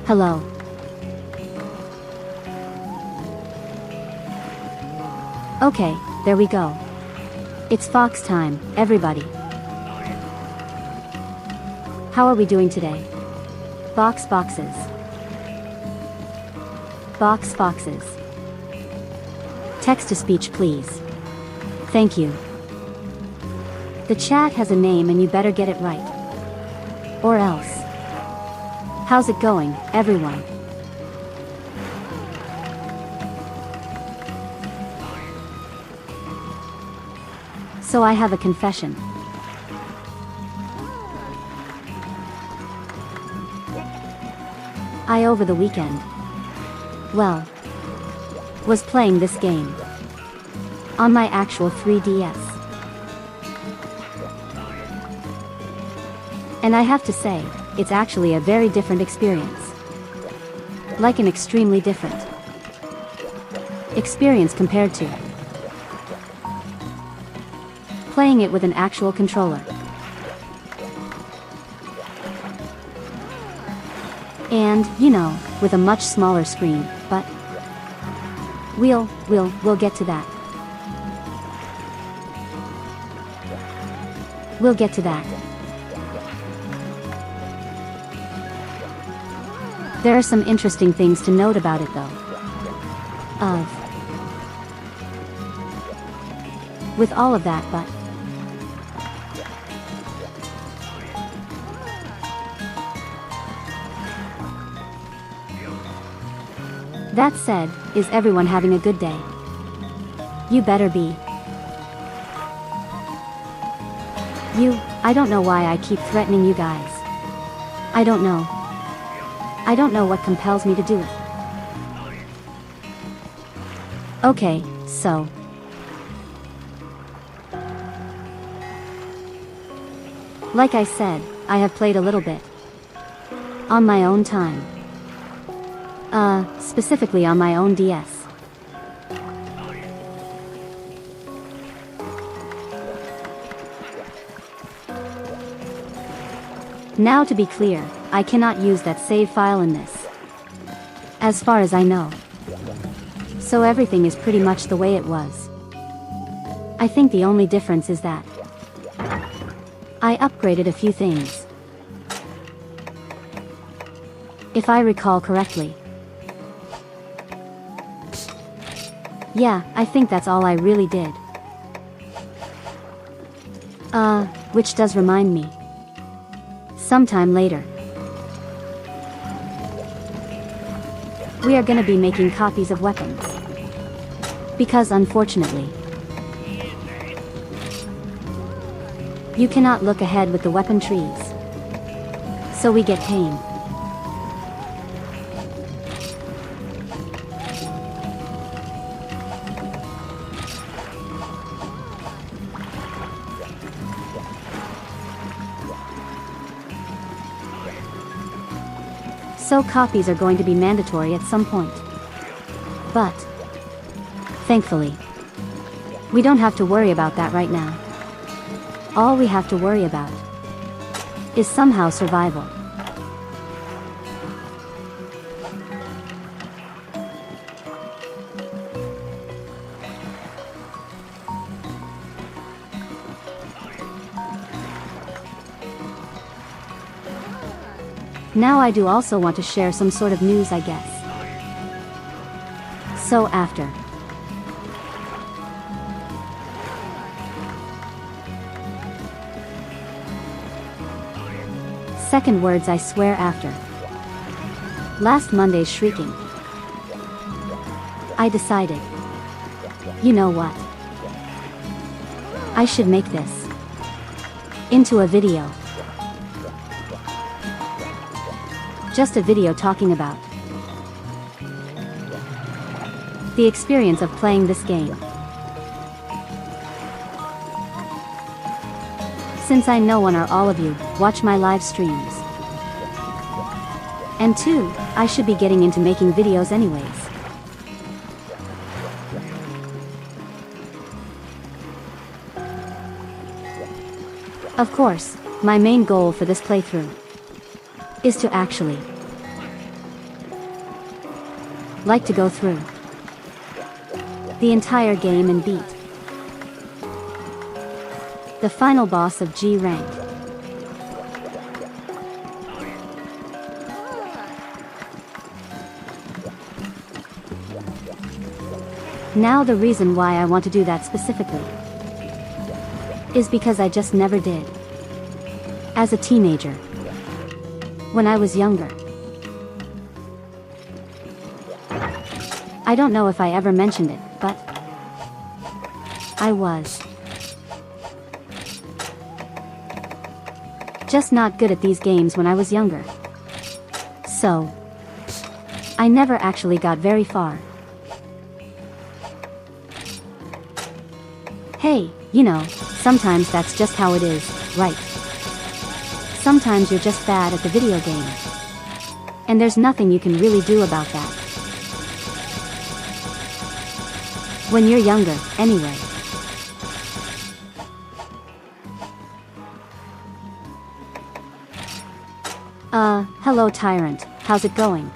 Hello. Okay, there we go. It's Fox time, everybody. How are we doing today? Boxes. Foxes. Text-to-speech, please. Thank you. The chat has a name and you better get it right. Or else. How's it going, everyone? So I have a confession. I over the weekend, well, was playing this game on my actual 3DS. And I have to say, it's actually a very different experience. Like an extremely different experience compared to playing it with an actual controller. And, you know, with a much smaller screen, but we'll get to that. We'll get to that. There are some interesting things to note about it though. With all of that, but that said, is everyone having a good day? You better be. I don't know why I keep threatening you guys. I don't know. I don't know what compels me to do it. Okay, so. Like I said, I have played a little bit. On my own time. Specifically on my own DS. Now to be clear, I cannot use that save file in this. As far as I know. So everything is pretty much the way it was. I think the only difference is that I upgraded a few things. If I recall correctly. Yeah, I think that's all I really did. Which does remind me. Sometime later, we are gonna be making copies of weapons. Because unfortunately, you cannot look ahead with the weapon trees. So we get pain. So copies are going to be mandatory at some point. But, thankfully, we don't have to worry about that right now. All we have to worry about is somehow survival. Now I do also want to share some sort of news, I guess. So after second words, I swear, after last Monday's shrieking, I decided, you know what? I should make this into a video. Just a video talking about the experience of playing this game. Since I know one or all of you watch my live streams. And two, I should be getting into making videos anyways. Of course, my main goal for this playthrough is to actually like to go through the entire game and beat the final boss of G rank. Now the reason why I want to do that specifically is because I just never did. As a teenager, when I was younger. I don't know if I ever mentioned it, but I was just not good at these games when I was younger. So, I never actually got very far. Hey, you know, sometimes that's just how it is, right? Sometimes you're just bad at the video game. And there's nothing you can really do about that. When you're younger, anyway. Hello Tyrant, how's it going?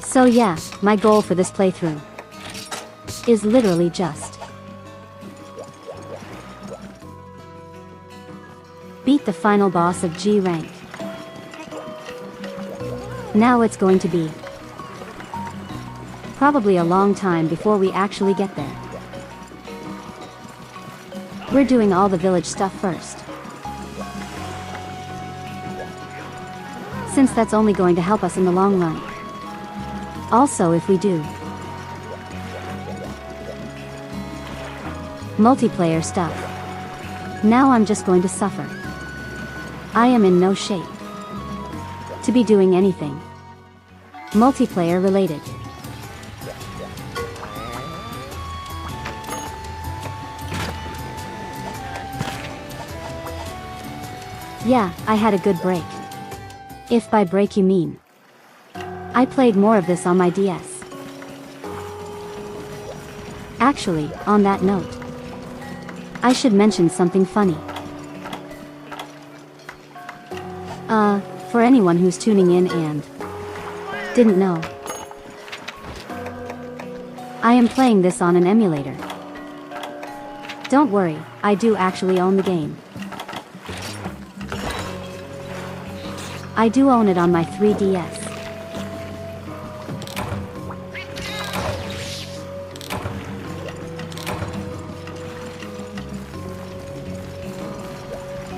So yeah, my goal for this playthrough is literally just beat the final boss of G rank. Now it's going to be probably a long time before we actually get there. We're doing all the village stuff first, since that's only going to help us in the long run. Also, if we do multiplayer stuff, now I'm just going to suffer. I am in no shape to be doing anything multiplayer related. Yeah, I had a good break. If by break you mean I played more of this on my DS. Actually, on that note, I should mention something funny. For anyone who's tuning in and didn't know, I am playing this on an emulator. Don't worry, I do actually own the game. I do own it on my 3DS.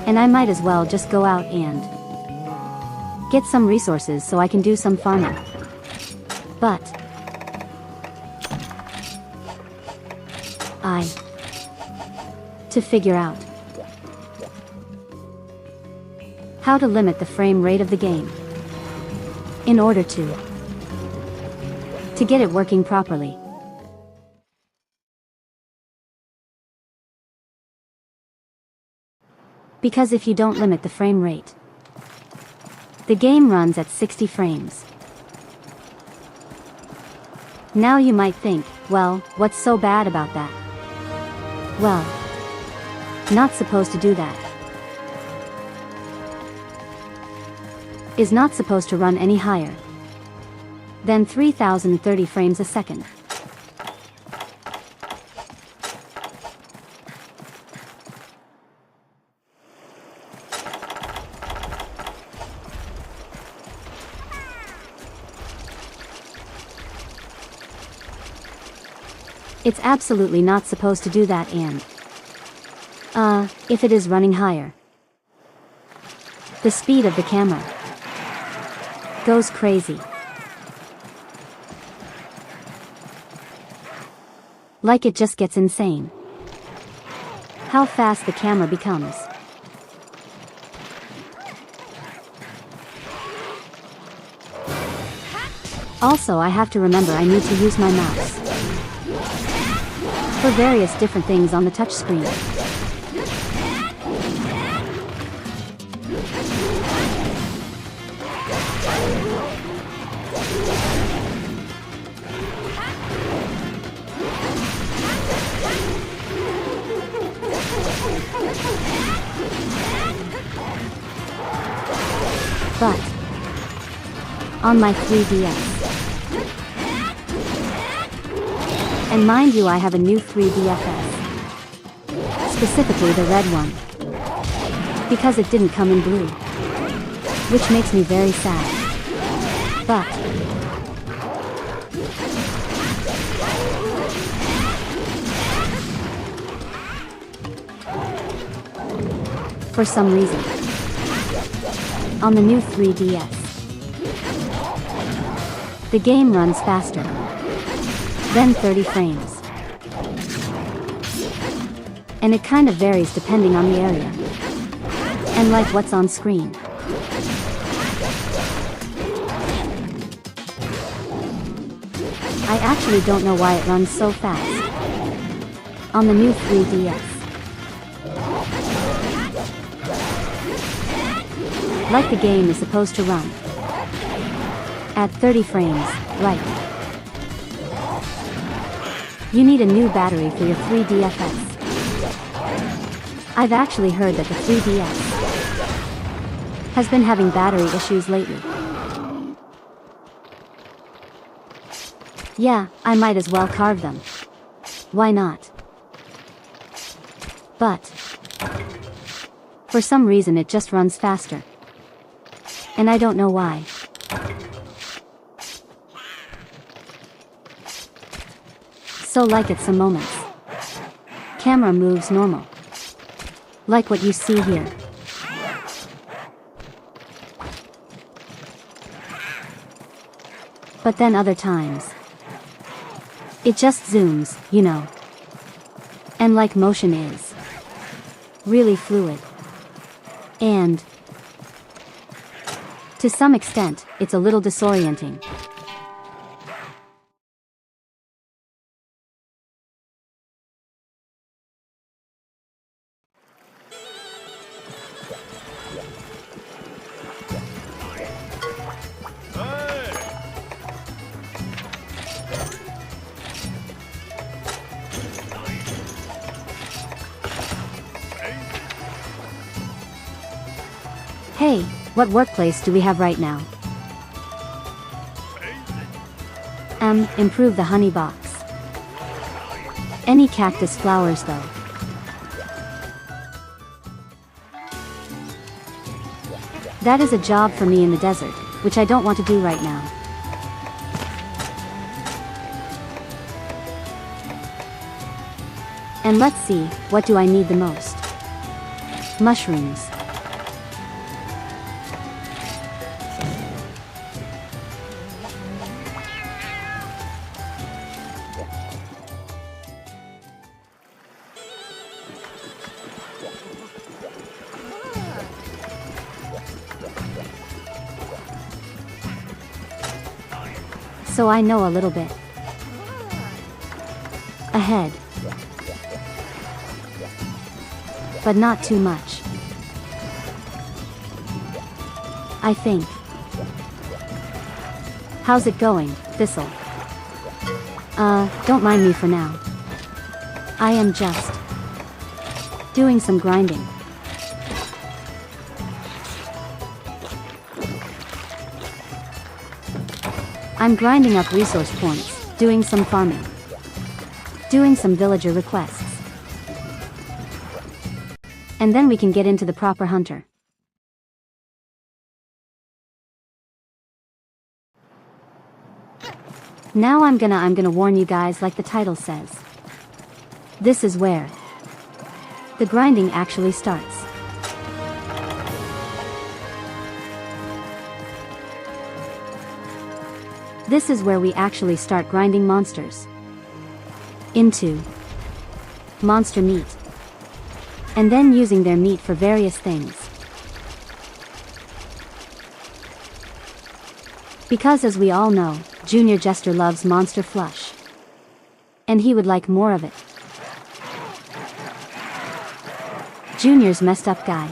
And I might as well just go out and get some resources so I can do some farming. But to figure out how to limit the frame rate of the game in order to get it working properly. Because if you don't limit the frame rate, the game runs at 60 frames. Now you might think, well, what's so bad about that? Well, not supposed to do that. Is not supposed to run any higher than 3030 frames a second. It's absolutely not supposed to do that, and if it is running higher, the speed of the camera goes crazy. Like it just gets insane how fast the camera becomes. Also, I have to remember I need to use my mouse for various different things on the touchscreen. on my 3DS. And mind you, I have a new 3DFS. Specifically the red one. Because it didn't come in blue. Which makes me very sad. But for some reason, on the new 3DS, the game runs faster than 30 frames. And it kind of varies depending on the area. And like what's on screen. I actually don't know why it runs so fast on the new 3DS. Like the game is supposed to run at 30 frames, right? You need a new battery for your 3DFS. I've actually heard that the 3DS has been having battery issues lately. Yeah, I might as well carve them. Why not? But for some reason it just runs faster. And I don't know why. So like at some moments, camera moves normal. Like what you see here. But then other times, it just zooms, you know. And like motion is really fluid. And to some extent, it's a little disorienting. Hey, what workplace do we have right now? Improve the honey box. Any cactus flowers though? That is a job for me in the desert, which I don't want to do right now. And let's see, what do I need the most? Mushrooms. So I know a little bit ahead, but not too much. I think. How's it going, Thistle? Don't mind me for now. I am just doing some grinding. I'm grinding up resource points, doing some farming, doing some villager requests. And then we can get into the proper hunter. Now I'm gonna warn you guys like the title says. This is where the grinding actually starts. This is where we actually start grinding monsters into monster meat, and then using their meat for various things. Because as we all know, Junior Jester loves monster flesh, and he would like more of it. Junior's messed up guy.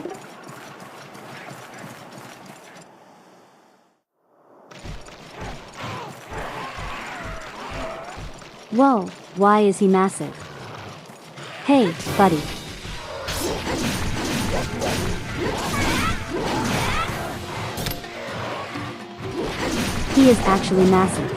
Whoa, why is he massive? Hey, buddy. He is actually massive.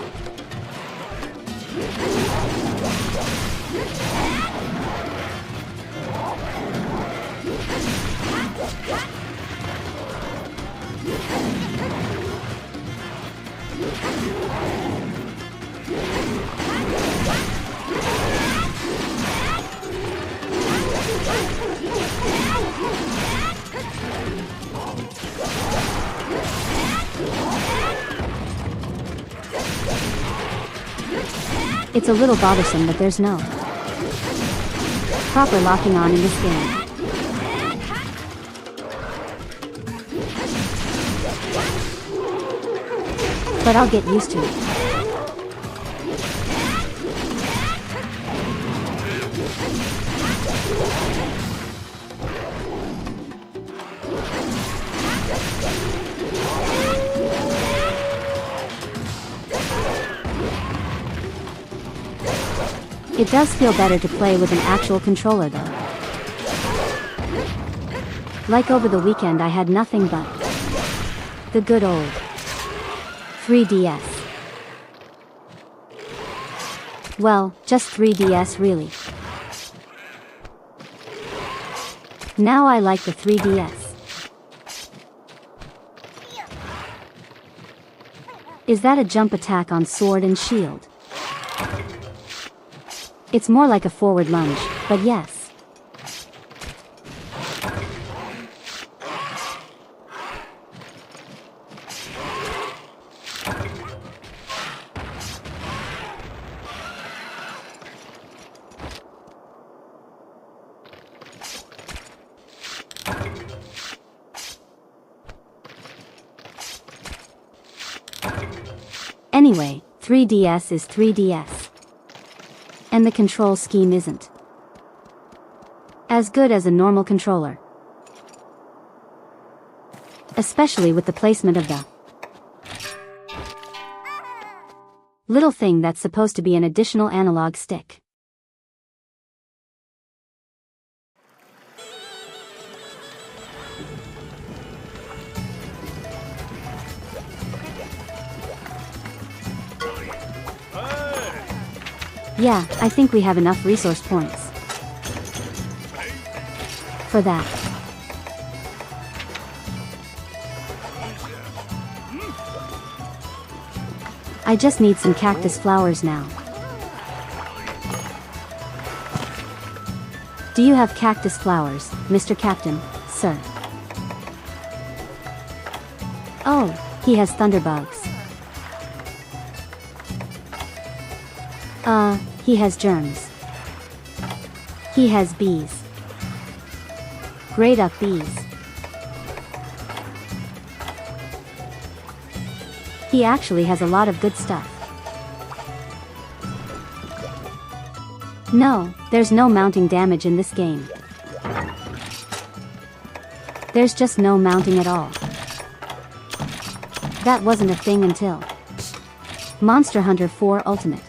It's a little bothersome that there's no proper locking on in this game. But I'll get used to it. It does feel better to play with an actual controller though. Like over the weekend I had nothing but the good old 3DS. Well, just 3DS really. Now I like the 3DS. Is that a jump attack on sword and shield? It's more like a forward lunge, but yes. Anyway, 3DS is 3DS. And the control scheme isn't as good as a normal controller. Especially with the placement of the little thing that's supposed to be an additional analog stick. Yeah, I think we have enough resource points for that. I just need some cactus flowers now. Do you have cactus flowers, Mr. Captain, sir? Oh, he has thunderbugs. He has germs. He has bees. Grayed up bees. He actually has a lot of good stuff. No, there's no mounting damage in this game. There's just no mounting at all. That wasn't a thing until Monster Hunter 4 Ultimate.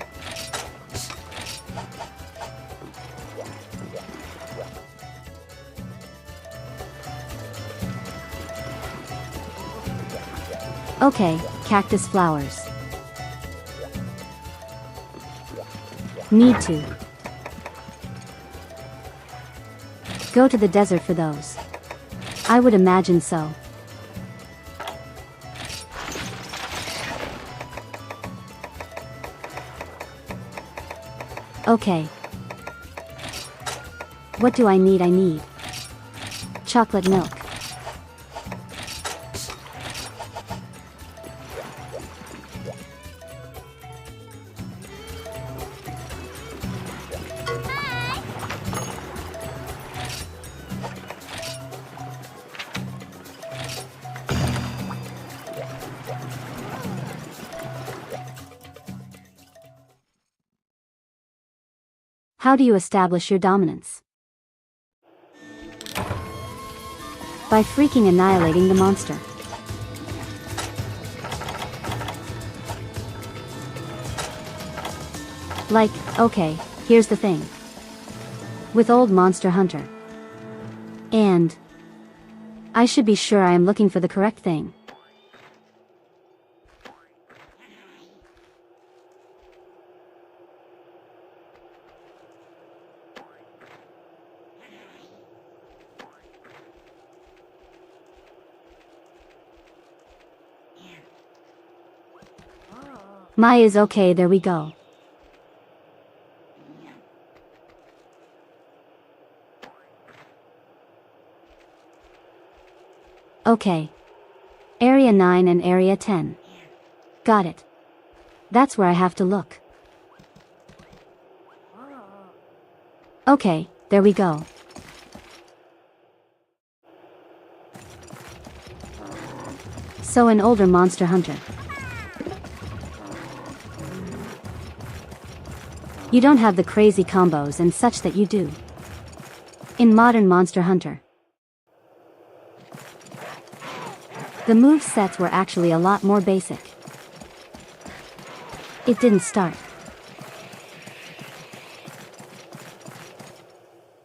Okay, cactus flowers. Need to go to the desert for those. I would imagine so. Okay. What do I need? I need chocolate milk. How do you establish your dominance? By freaking annihilating the monster. Like, okay, here's the thing. With old Monster Hunter. And I should be sure I am looking for the correct thing. My is okay, there we go. Okay. Area 9 and Area 10. Got it. That's where I have to look. Okay, there we go. So an older monster hunter. You don't have the crazy combos and such that you do in modern Monster Hunter. The move sets were actually a lot more basic. It didn't start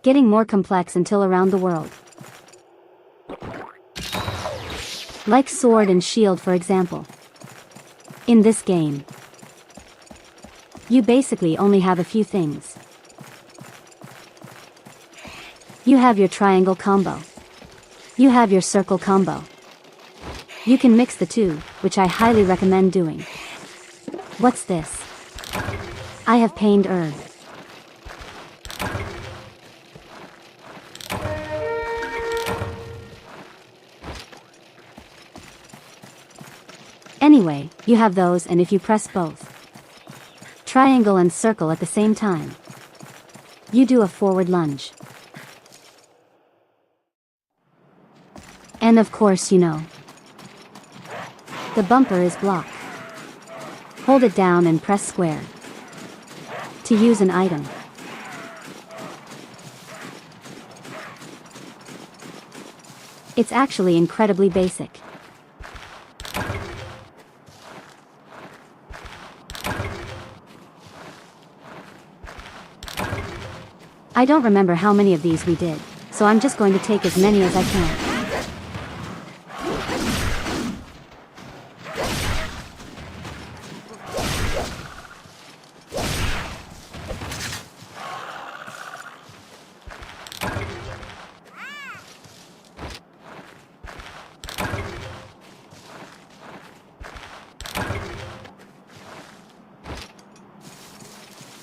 getting more complex until around the world. Like sword and shield, for example. In this game, you basically only have a few things. You have your triangle combo. You have your circle combo. You can mix the two, which I highly recommend doing. What's this? I have pained herb. Anyway, you have those, and if you press both triangle and circle at the same time, you do a forward lunge. And of course you know, the bumper is block. Hold it down and press square to use an item. It's actually incredibly basic. I don't remember how many of these we did, so I'm just going to take as many as I can.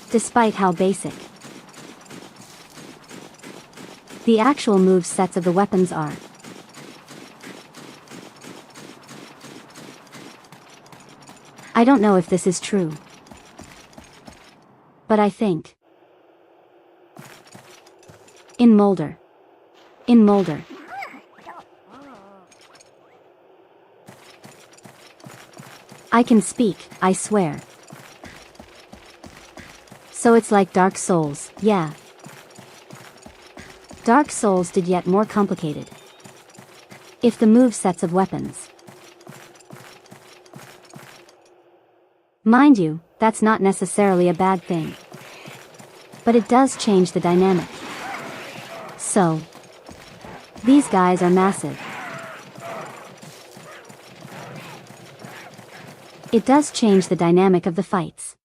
Despite how basic the actual move sets of the weapons are, I don't know if this is true, but I think in Molder, I can speak, I swear. So it's like Dark Souls, yeah. Dark Souls did yet more complicated. If the move sets of weapons. Mind you, that's not necessarily a bad thing. But it does change the dynamic. So, these guys are massive. It does change the dynamic of the fights.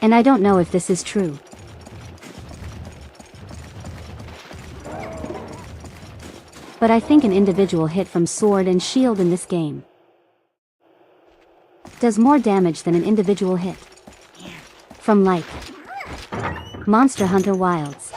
And I don't know if this is true. But I think an individual hit from sword and shield in this game does more damage than an individual hit from, like, Monster Hunter Wilds.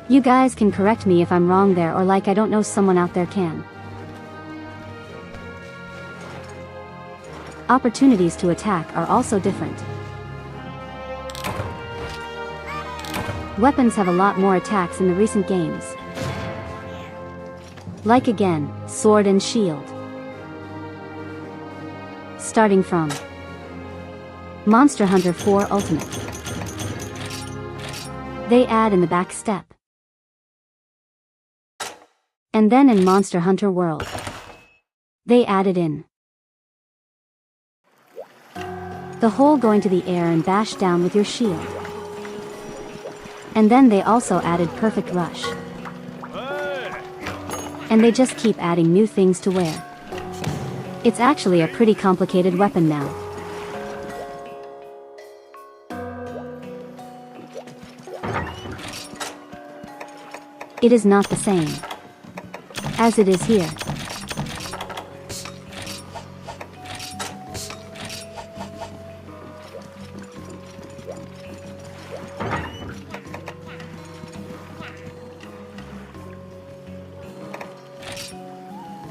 You guys can correct me if I'm wrong there, or like I don't know, someone out there can. Opportunities to attack are also different. Weapons have a lot more attacks in the recent games. Like again, sword and shield. Starting from Monster Hunter 4 Ultimate. They add in the back step. And then in Monster Hunter World, they added in the whole going to the air and bash down with your shield. And then they also added Perfect Rush. And they just keep adding new things to wear. It's actually a pretty complicated weapon now. It is not the same as it is here.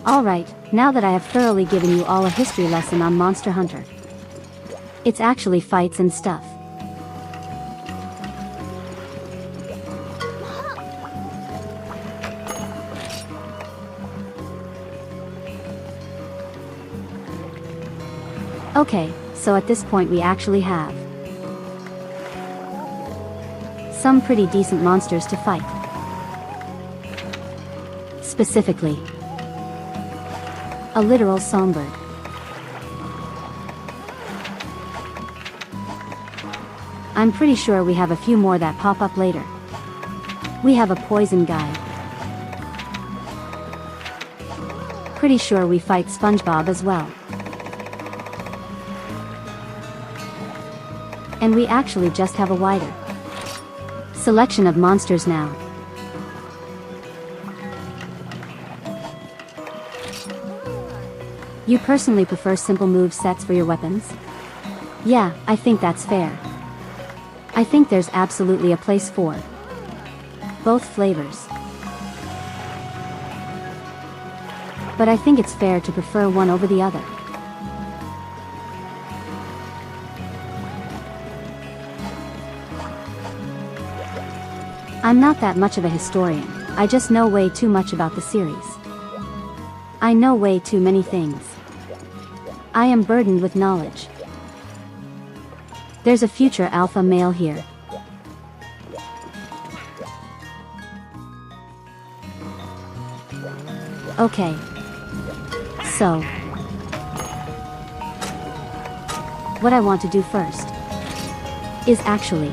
Alright, now that I have thoroughly given you all a history lesson on Monster Hunter. It's actually fights and stuff. Okay, so at this point we actually have some pretty decent monsters to fight. Specifically, a literal songbird. I'm pretty sure we have a few more that pop up later. We have a poison guy. Pretty sure we fight SpongeBob as well. And we actually just have a wider selection of monsters now. You personally prefer simple move sets for your weapons? Yeah, I think that's fair. I think there's absolutely a place for both flavors. But I think it's fair to prefer one over the other. I'm not that much of a historian, I just know way too much about the series. I know way too many things. I am burdened with knowledge. There's a future alpha male here. Okay. So, what I want to do first is actually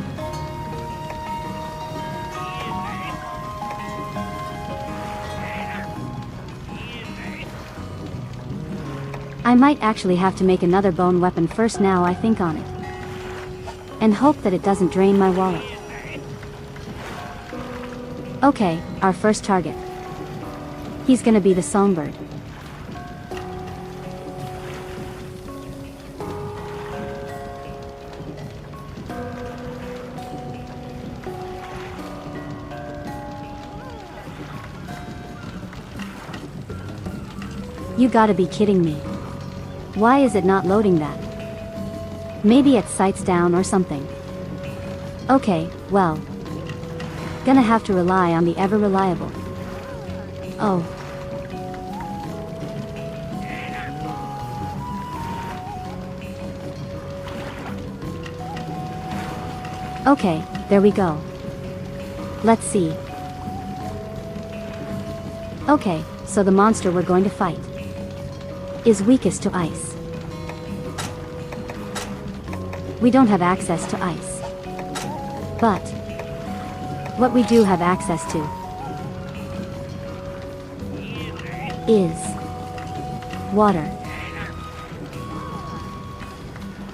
I might actually have to make another bone weapon first now I think on it. And hope that it doesn't drain my wallet. Okay, our first target. He's gonna be the songbird. You gotta be kidding me. Why is it not loading that? Maybe it sights down or something. Okay, well. Gonna have to rely on the ever-reliable. Oh. Okay, there we go. Let's see. Okay, so the monster we're going to fight is weakest to ice. We don't have access to ice. But what we do have access to is water.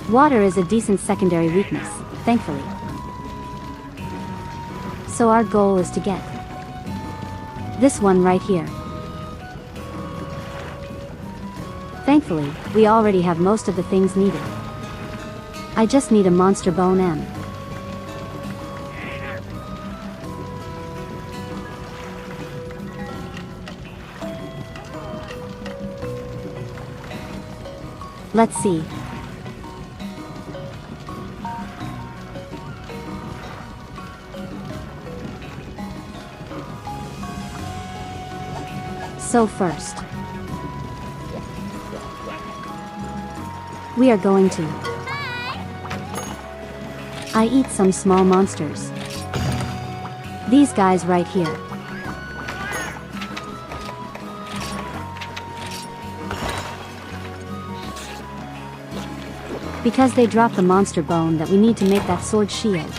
Water is a decent secondary weakness, thankfully. So our goal is to get this one right here. Thankfully, we already have most of the things needed. I just need a monster bone M. Let's see. So first, we are going to I eat some small monsters. These guys right here. Because they drop the monster bone that we need to make that sword shield.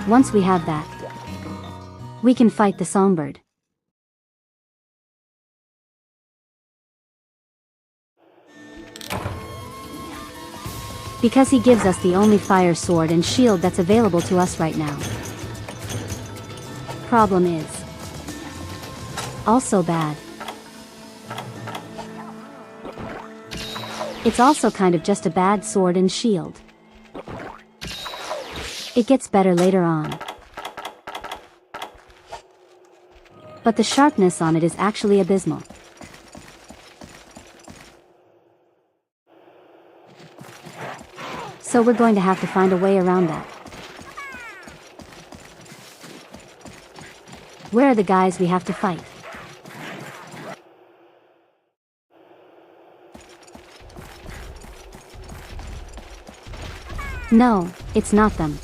Once we have that, we can fight the songbird. Because he gives us the only fire sword and shield that's available to us right now. Problem is also bad. It's also kind of just a bad sword and shield. It gets better later on. But the sharpness on it is actually abysmal. So we're going to have to find a way around that. Where are the guys we have to fight? No, it's not them.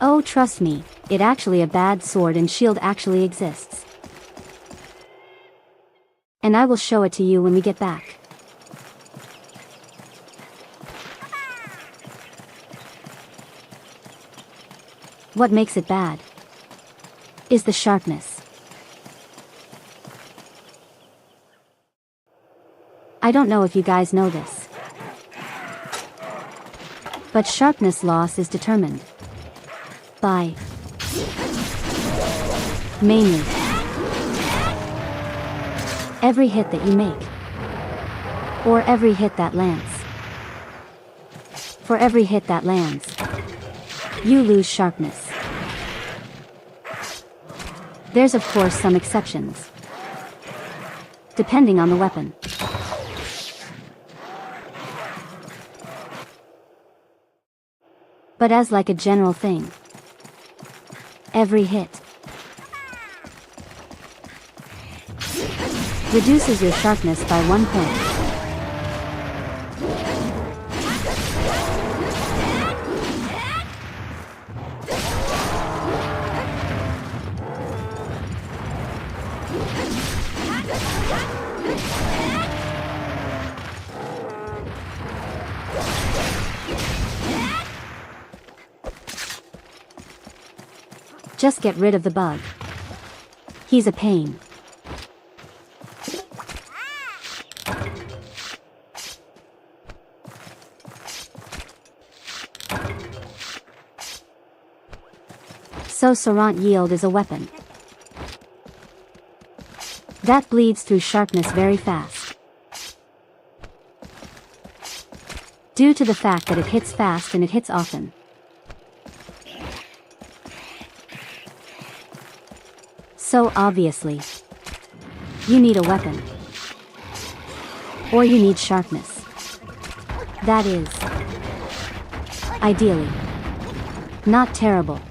Oh, trust me, it actually a bad sword and shield actually exists. And I will show it to you when we get back. What makes it bad is the sharpness. I don't know if you guys know this, but sharpness loss is determined by mainly every hit that you make, or every hit that lands. For every hit that lands, you lose sharpness. There's of course some exceptions, depending on the weapon. But as like a general thing, every hit reduces your sharpness by 1 point. Just get rid of the bug. He's a pain. So Serant Yield is a weapon that bleeds through sharpness very fast, due to the fact that it hits fast and it hits often. So obviously, you need a weapon, or you need sharpness. That is, ideally, not terrible.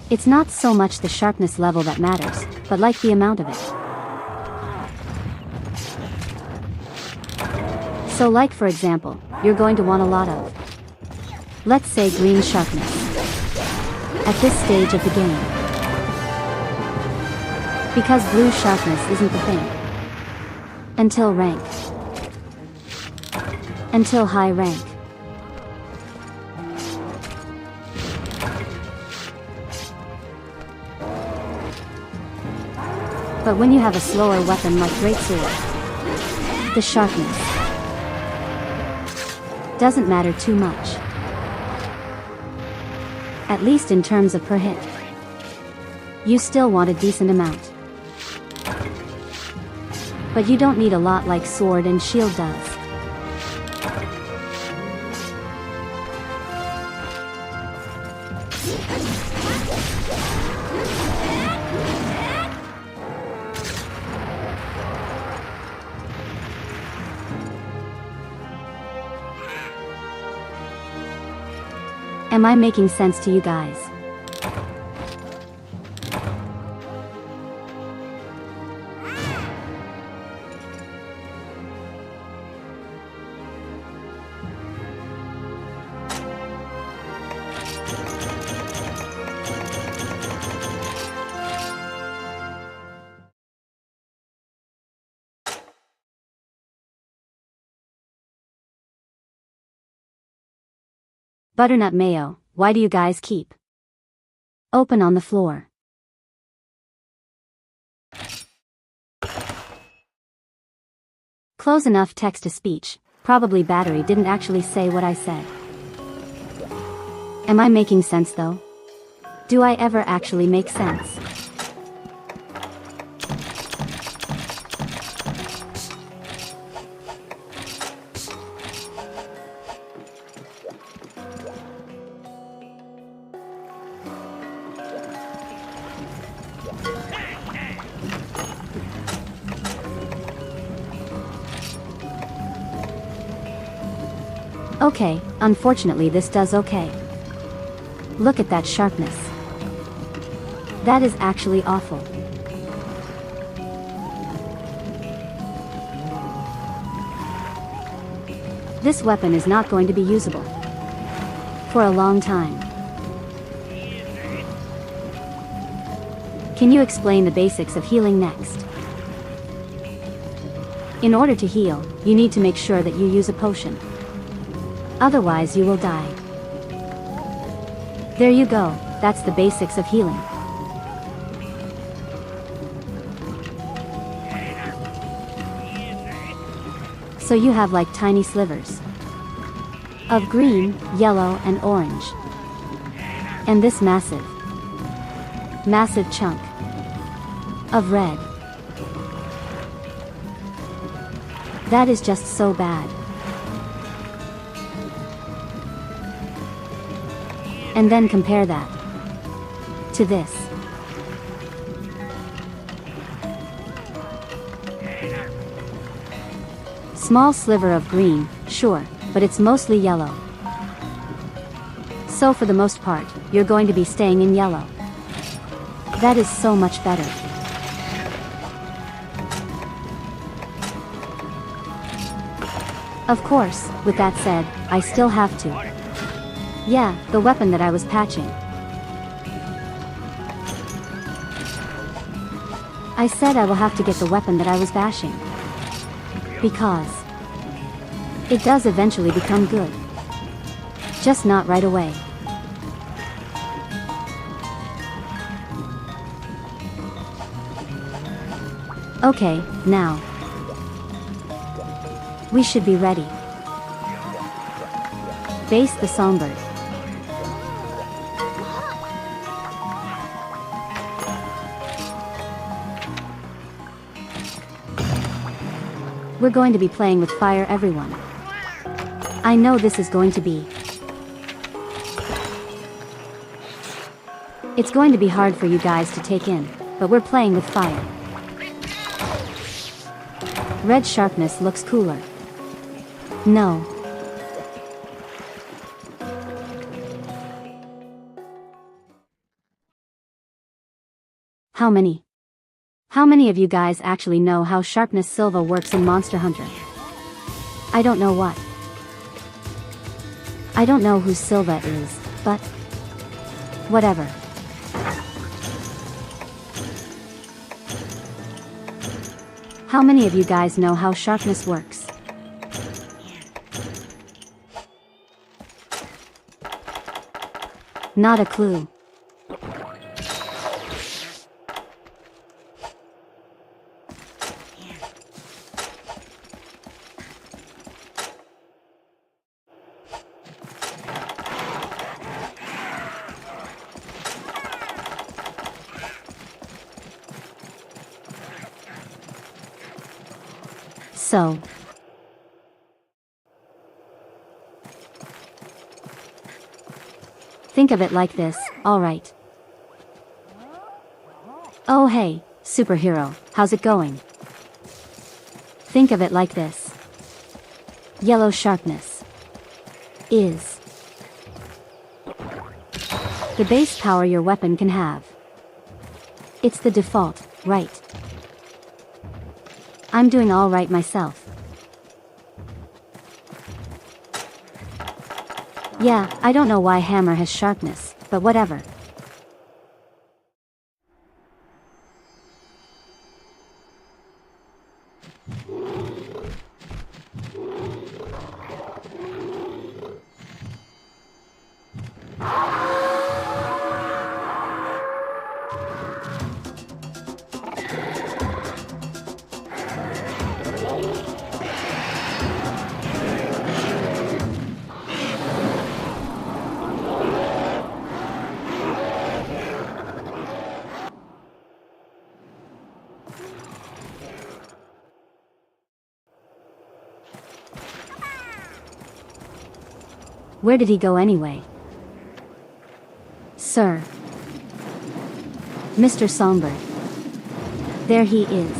It's not so much the sharpness level that matters, but like the amount of it. So like for example, you're going to want a lot of, let's say, green sharpness at this stage of the game, because blue sharpness isn't the thing until rank, until high rank. But when you have a slower weapon like greatsword, the sharpness doesn't matter too much. At least in terms of per hit. You still want a decent amount. But you don't need a lot like sword and shield does. Am I making sense to you guys? Butternut mayo, why do you guys keep open on the floor? Close enough text-to-speech. Probably battery didn't actually say what I said. Am I making sense though? Do I ever actually make sense? Okay, unfortunately this does okay. Look at that sharpness. That is actually awful. This weapon is not going to be usable for a long time. Can you explain the basics of healing next? In order to heal, you need to make sure that you use a potion. Otherwise you will die. There you go, that's the basics of healing. So you have like tiny slivers of green, yellow, and orange. And this massive chunk of red. That is just so bad. And then compare that to this. Small sliver of green, sure, but it's mostly yellow. So for the most part, you're going to be staying in yellow. That is so much better. Of course, with that said, I still have to. Yeah, the weapon that I was patching. I said I will have to get the weapon that I was bashing. Because it does eventually become good. Just not right away. Okay, now. We should be ready. Base the songbird. We're going to be playing with fire, everyone. I know this is going to be. It's going to be hard for you guys to take in, but we're playing with fire. Red sharpness looks cooler. No. How many of you guys actually know how sharpness Silva works in Monster Hunter? I don't know what. I don't know who Silva is, but whatever. How many of you guys know how sharpness works? Not a clue. So, think of it like this, alright. Oh hey, superhero, how's it going? Think of it like this. Yellow sharpness is the base power your weapon can have. It's the default, right? I'm doing all right myself. Yeah, I don't know why hammer has sharpness, but whatever. Where did he go anyway? Sir. Mr. Songbird. There he is.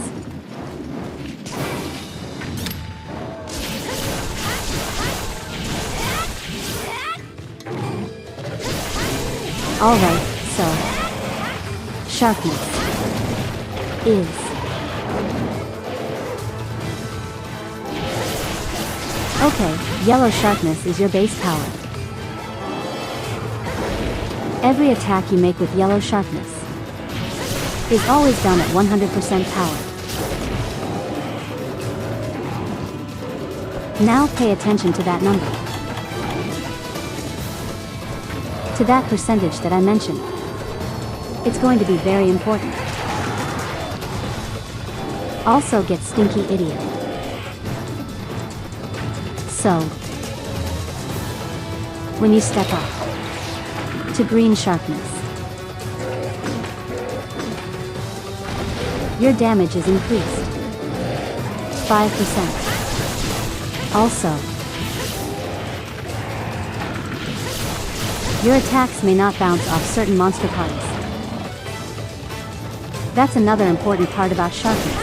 Alright, so. Sharpness. Is. Okay, yellow sharpness is your base power. Every attack you make with yellow sharpness is always done at 100% power. Now pay attention to that number. To that percentage that I mentioned. It's going to be very important. Also get Stinky Idiot. So, when you step up to green sharpness, your damage is increased 5%. Also, your attacks may not bounce off certain monster parts. That's another important part about sharpness.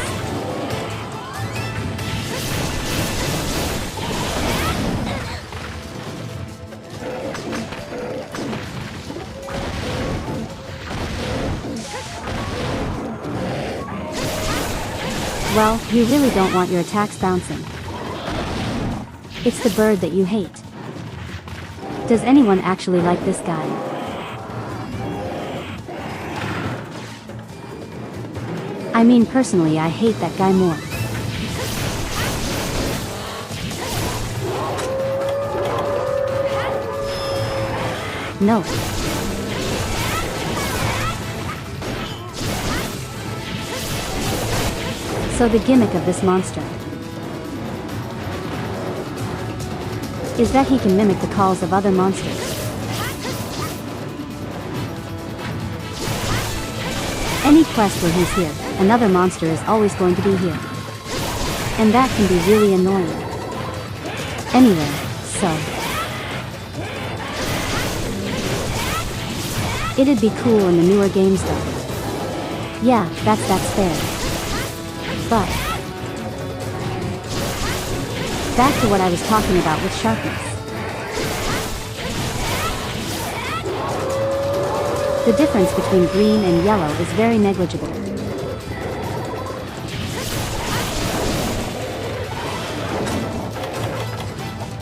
Well, you really don't want your attacks bouncing. It's the bird that you hate. Does anyone actually like this guy? I mean, personally, I hate that guy more. No. So the gimmick of this monster is that he can mimic the calls of other monsters. Any quest where he's here, another monster is always going to be here. And that can be really annoying. Anyway, so. It'd be cool in the newer games though. Yeah, that's fair. But back to what I was talking about with sharpness. The difference between green and yellow is very negligible.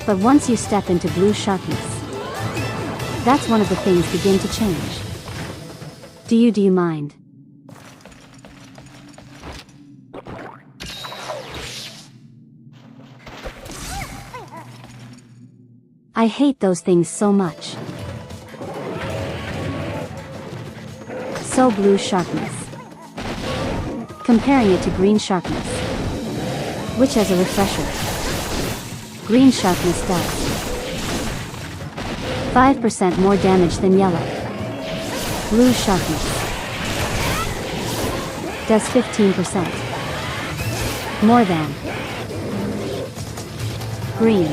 But once you step into blue sharpness, that's when the things begin to change. Do you mind? I hate those things so much. So blue sharpness. Comparing it to green sharpness, which as a refresher, green sharpness does 5% more damage than yellow. Blue sharpness does 15% more than green.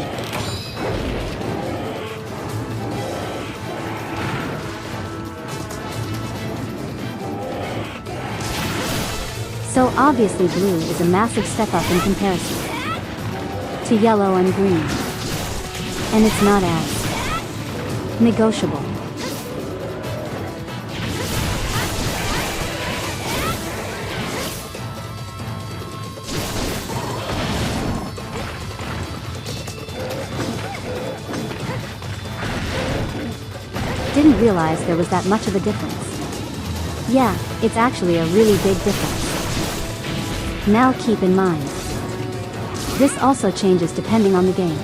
So obviously blue is a massive step up in comparison to yellow and green. And it's not as negotiable. Didn't realize there was that much of a difference. Yeah, it's actually a really big difference. Now keep in mind, this also changes depending on the game.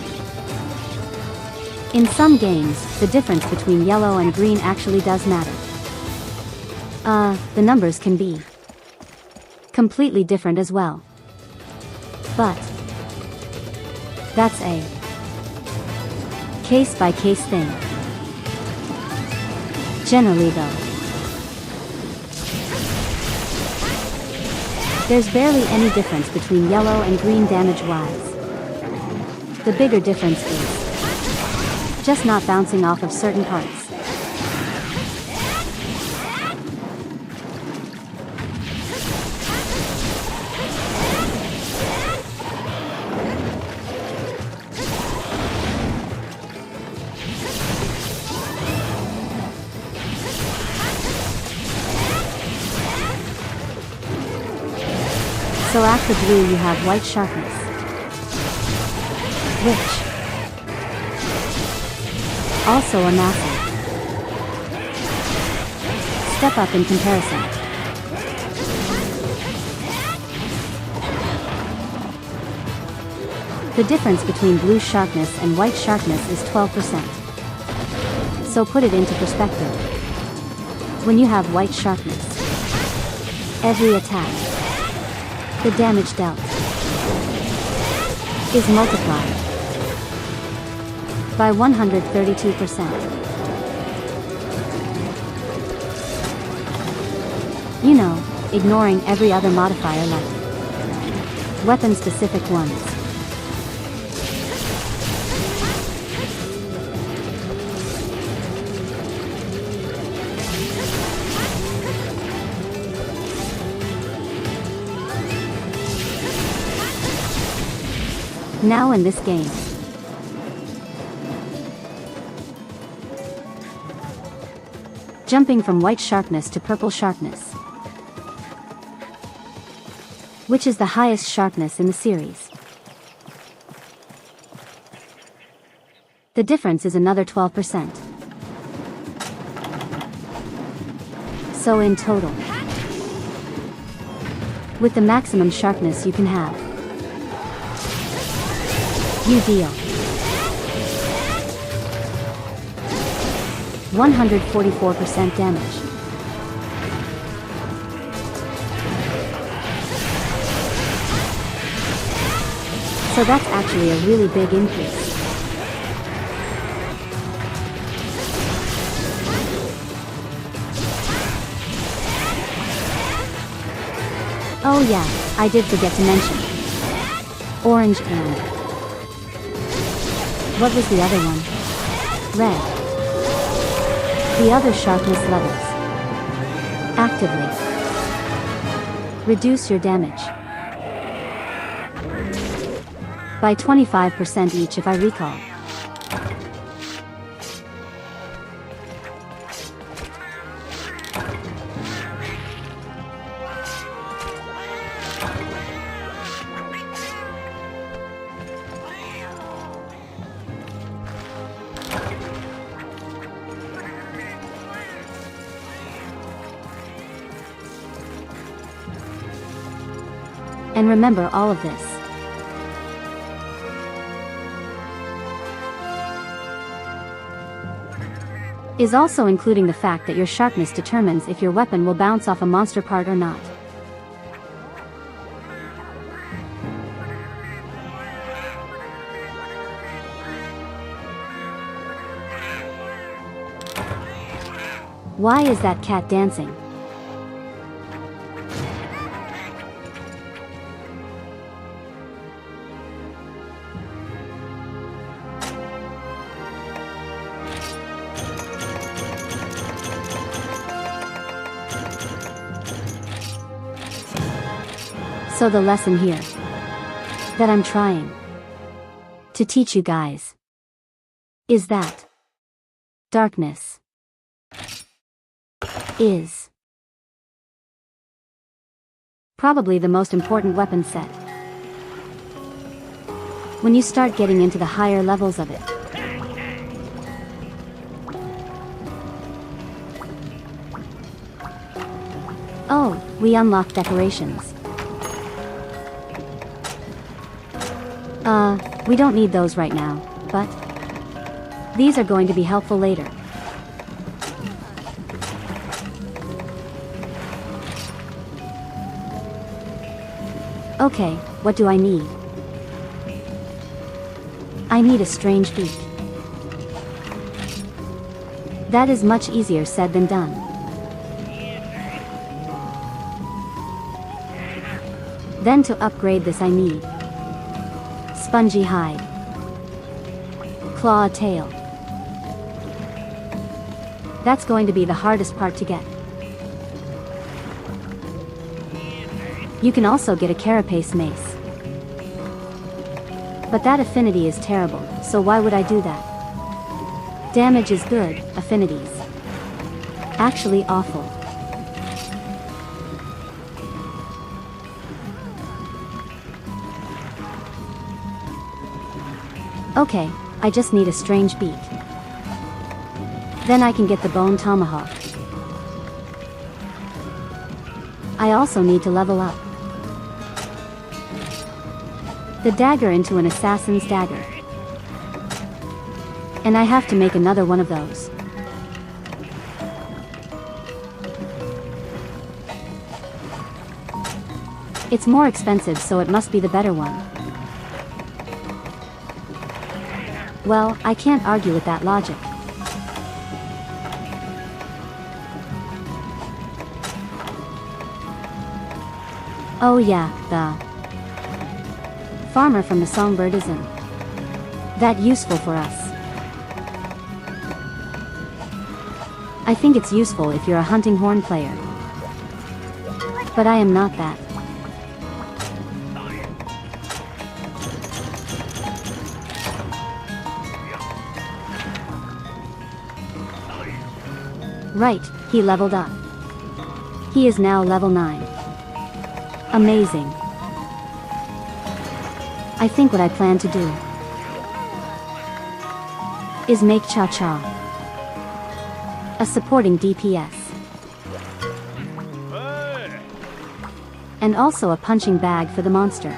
In some games, the difference between yellow and green actually does matter. The numbers can be completely different as well. But that's a case-by-case thing. Generally though, there's barely any difference between yellow and green damage-wise. The bigger difference is just not bouncing off of certain parts. So after blue you have white sharpness, which also a massive step up in comparison. The difference between blue sharpness and white sharpness is 12%. So put it into perspective. When you have white sharpness, every attack, the damage dealt is multiplied by 132%. You know, ignoring every other modifier like weapon-specific ones. Now in this game, jumping from white sharpness to purple sharpness, which is the highest sharpness in the series. The difference is another 12%. So in total, with the maximum sharpness you can have, you deal 144% damage. So that's actually a really big increase. Oh yeah, I did forget to mention orange and what was the other one? Red. The other sharpness levels actively reduce your damage by 25% each if I recall. And remember, all of this is also including the fact that your sharpness determines if your weapon will bounce off a monster part or not. Why is that cat dancing? So the lesson here that I'm trying to teach you guys is that darkness is probably the most important weapon set when you start getting into the higher levels of it. Oh, we unlocked decorations. We don't need those right now, but these are going to be helpful later. Okay, what do I need? I need a strange beak. That is much easier said than done. Then to upgrade this I need spongy hide, claw tail, That's going to be the hardest part to get. You can also get a carapace mace. But that affinity is terrible, so why would I do that? Damage is good, affinities. Actually awful. Okay, I just need a strange beak. Then I can get the bone tomahawk. I also need to level up the dagger into an assassin's dagger. And I have to make another one of those. It's more expensive, so it must be the better one. Well, I can't argue with that logic. Oh yeah, the farmer from the songbird isn't that useful for us. I think it's useful if you're a hunting horn player. But I am not that. Right, he leveled up. He is now level 9. Amazing. I think what I plan to do is make Cha-Cha a supporting DPS. And also a punching bag for the monster.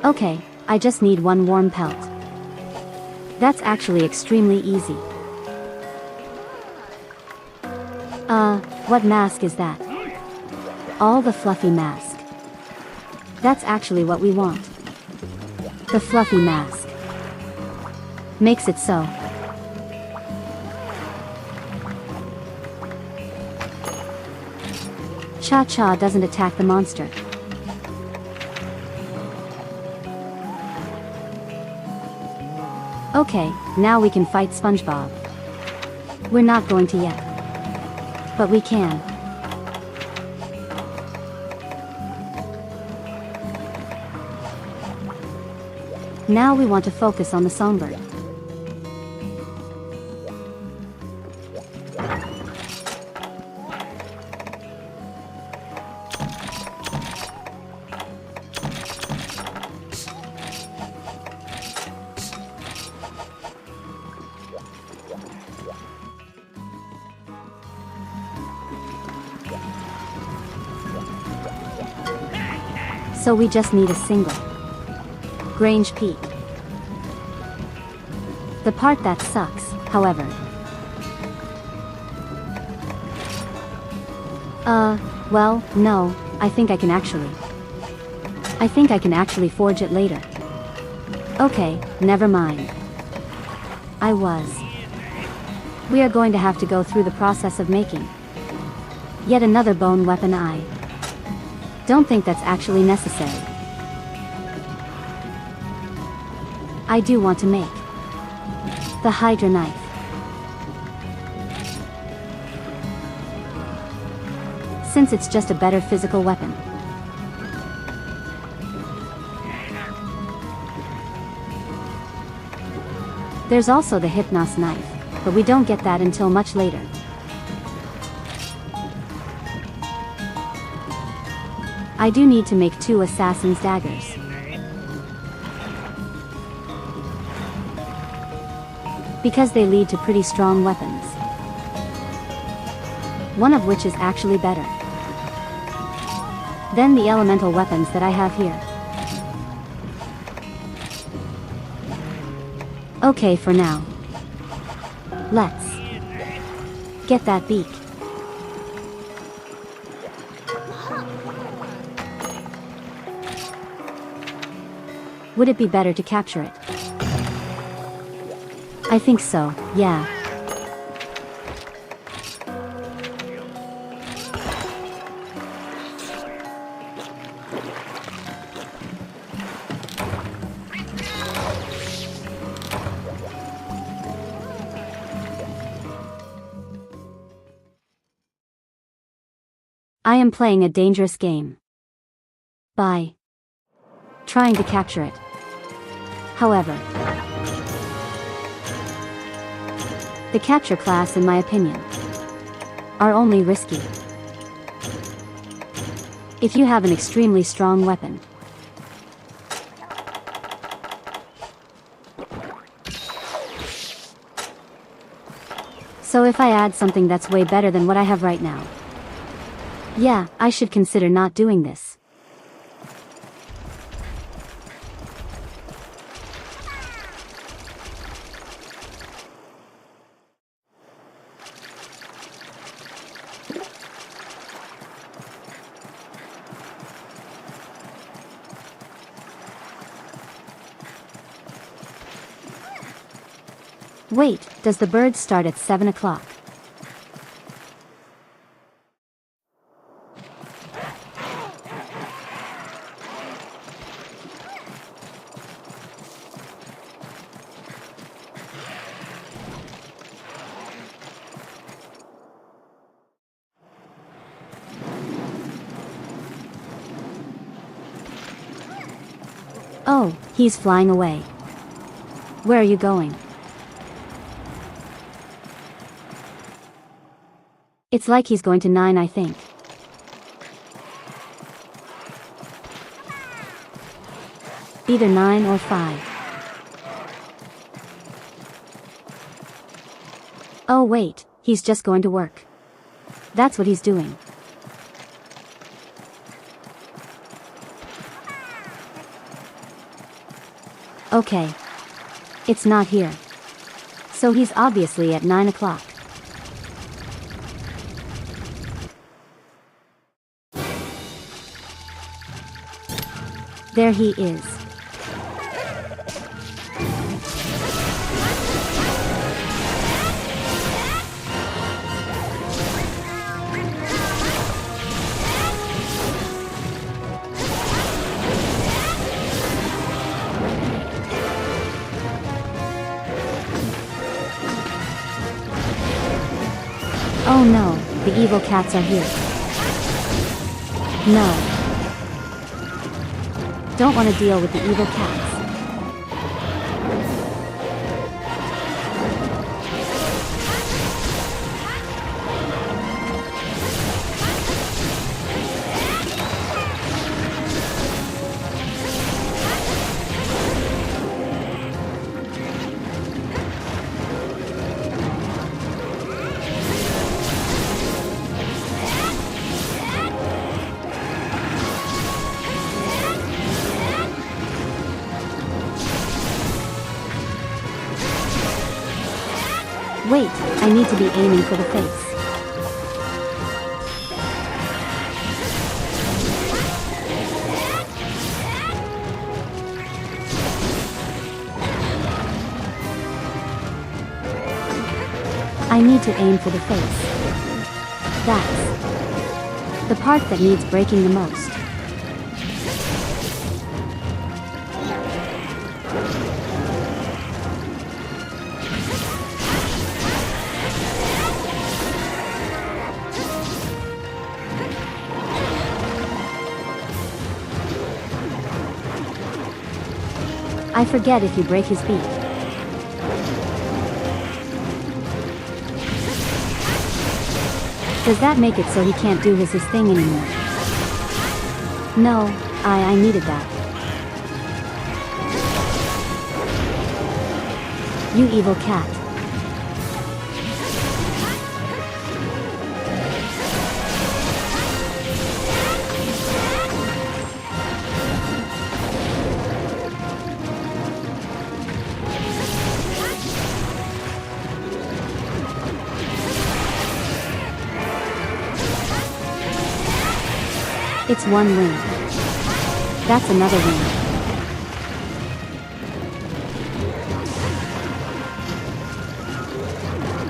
Okay, I just need one warm pelt. That's actually extremely easy. What mask is that? All the fluffy mask. That's actually what we want. The fluffy mask makes it so. Cha-Cha doesn't attack the monster. Okay, now we can fight SpongeBob. We're not going to yet. But we can. Now we want to focus on the songbird. So we just need a single Grange Peak. The part that sucks, however. Well, no, I think I can actually forge it later. Okay, never mind. We are going to have to go through the process of making yet another bone weapon. I don't think that's actually necessary. I do want to make the Hydra knife. Since it's just a better physical weapon. There's also the Hypnos knife, but we don't get that until much later. I do need to make 2 assassin's daggers. Because they lead to pretty strong weapons. One of which is actually better than the elemental weapons that I have here. Okay, for now, let's get that beak. Would it be better to capture it? I think so, yeah. I am playing a dangerous game by trying to capture it. However, the capture class, in my opinion, are only risky if you have an extremely strong weapon. So if I add something that's way better than what I have right now, yeah, I should consider not doing this. Wait, does the bird start at 7 o'clock? Oh, he's flying away. Where are you going? It's like he's going to 9, I think. Either 9 or 5. Oh wait, he's just going to work. That's what he's doing. Okay. It's not here. So he's obviously at 9 o'clock. There he is. Oh no, the evil cats are here. No. Don't want to deal with the evil cats. Wait, I need to be aiming for the face. I need to aim for the face. That's the part that needs breaking the most. I forget if you break his beak. Does that make it so he can't do his thing anymore? No, I needed that. You evil cat. It's one wing. That's another wing.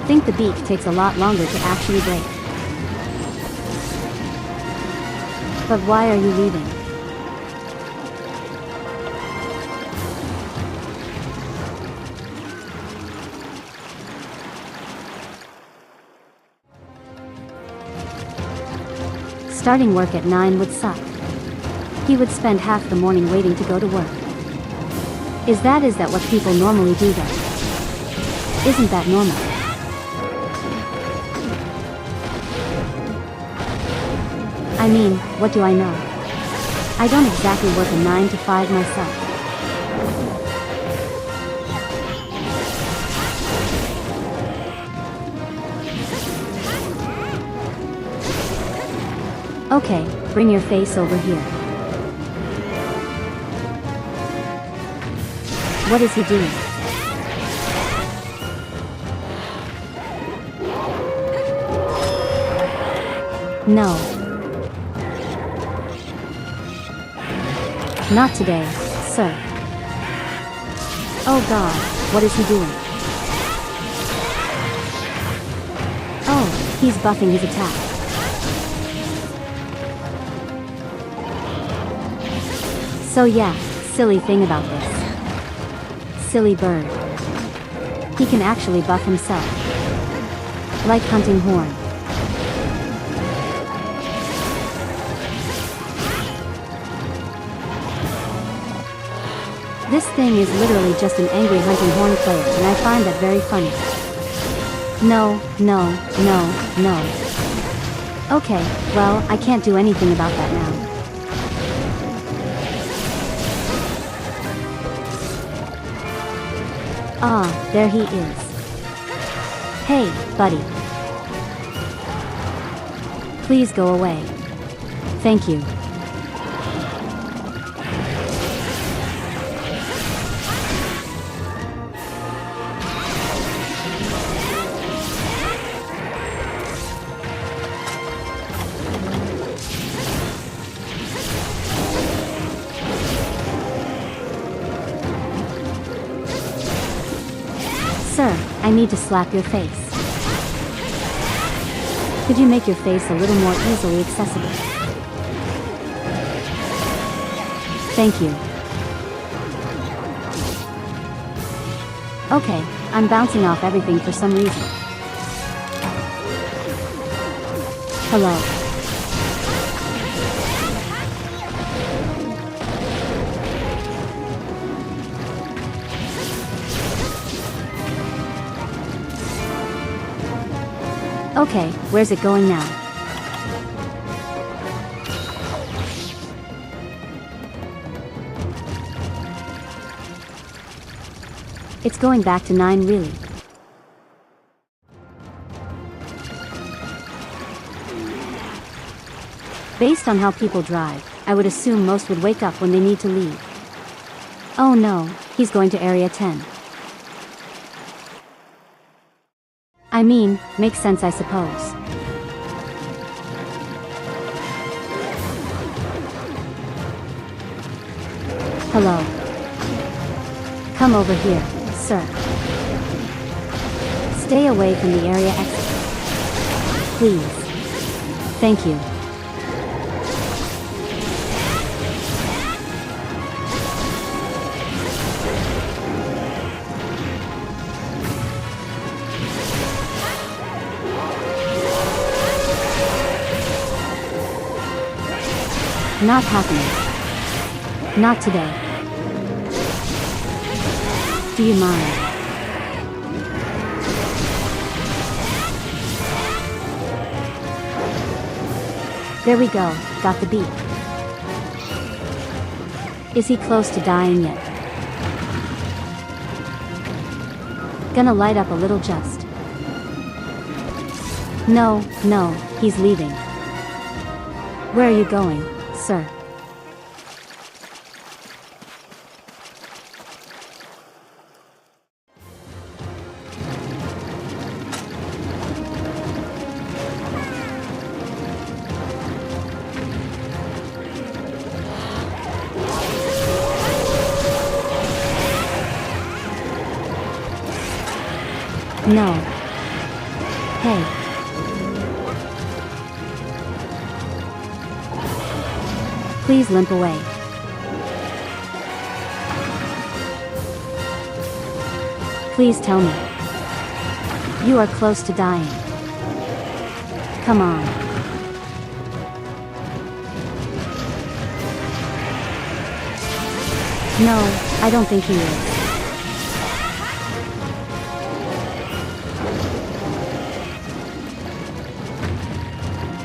Think the beak takes a lot longer to actually break. But why are you leaving? Starting work at 9 would suck. He would spend half the morning waiting to go to work. Is that what people normally do then? Isn't that normal? I mean, what do I know? I don't exactly work a 9 to 5 myself. Okay, bring your face over here. What is he doing? No. Not today, sir. Oh God, what is he doing? Oh, he's buffing his attack. So yeah, silly thing about this. Silly bird. He can actually buff himself. Like hunting horn. This thing is literally just an angry hunting horn player, and I find that very funny. No, no, no, no. Okay, well, I can't do anything about that now. Ah, there he is. Hey, buddy. Please go away. Thank you. Sir, I need to slap your face. Could you make your face a little more easily accessible? Thank you. Okay, I'm bouncing off everything for some reason. Hello. Okay, where's it going now? It's going back to 9 really. Based on how people drive, I would assume most would wake up when they need to leave. Oh no, he's going to Area 10. I mean, makes sense I suppose. Hello. Come over here, sir. Stay away from the area exit. Please. Thank you. Not happening. Not today. Do you mind? There we go, got the beat. Is he close to dying yet? Gonna light up a little just. No, no, he's leaving. Where are you going, sir? No. Hey. Please limp away. Please tell me. You are close to dying. Come on. No, I don't think he is.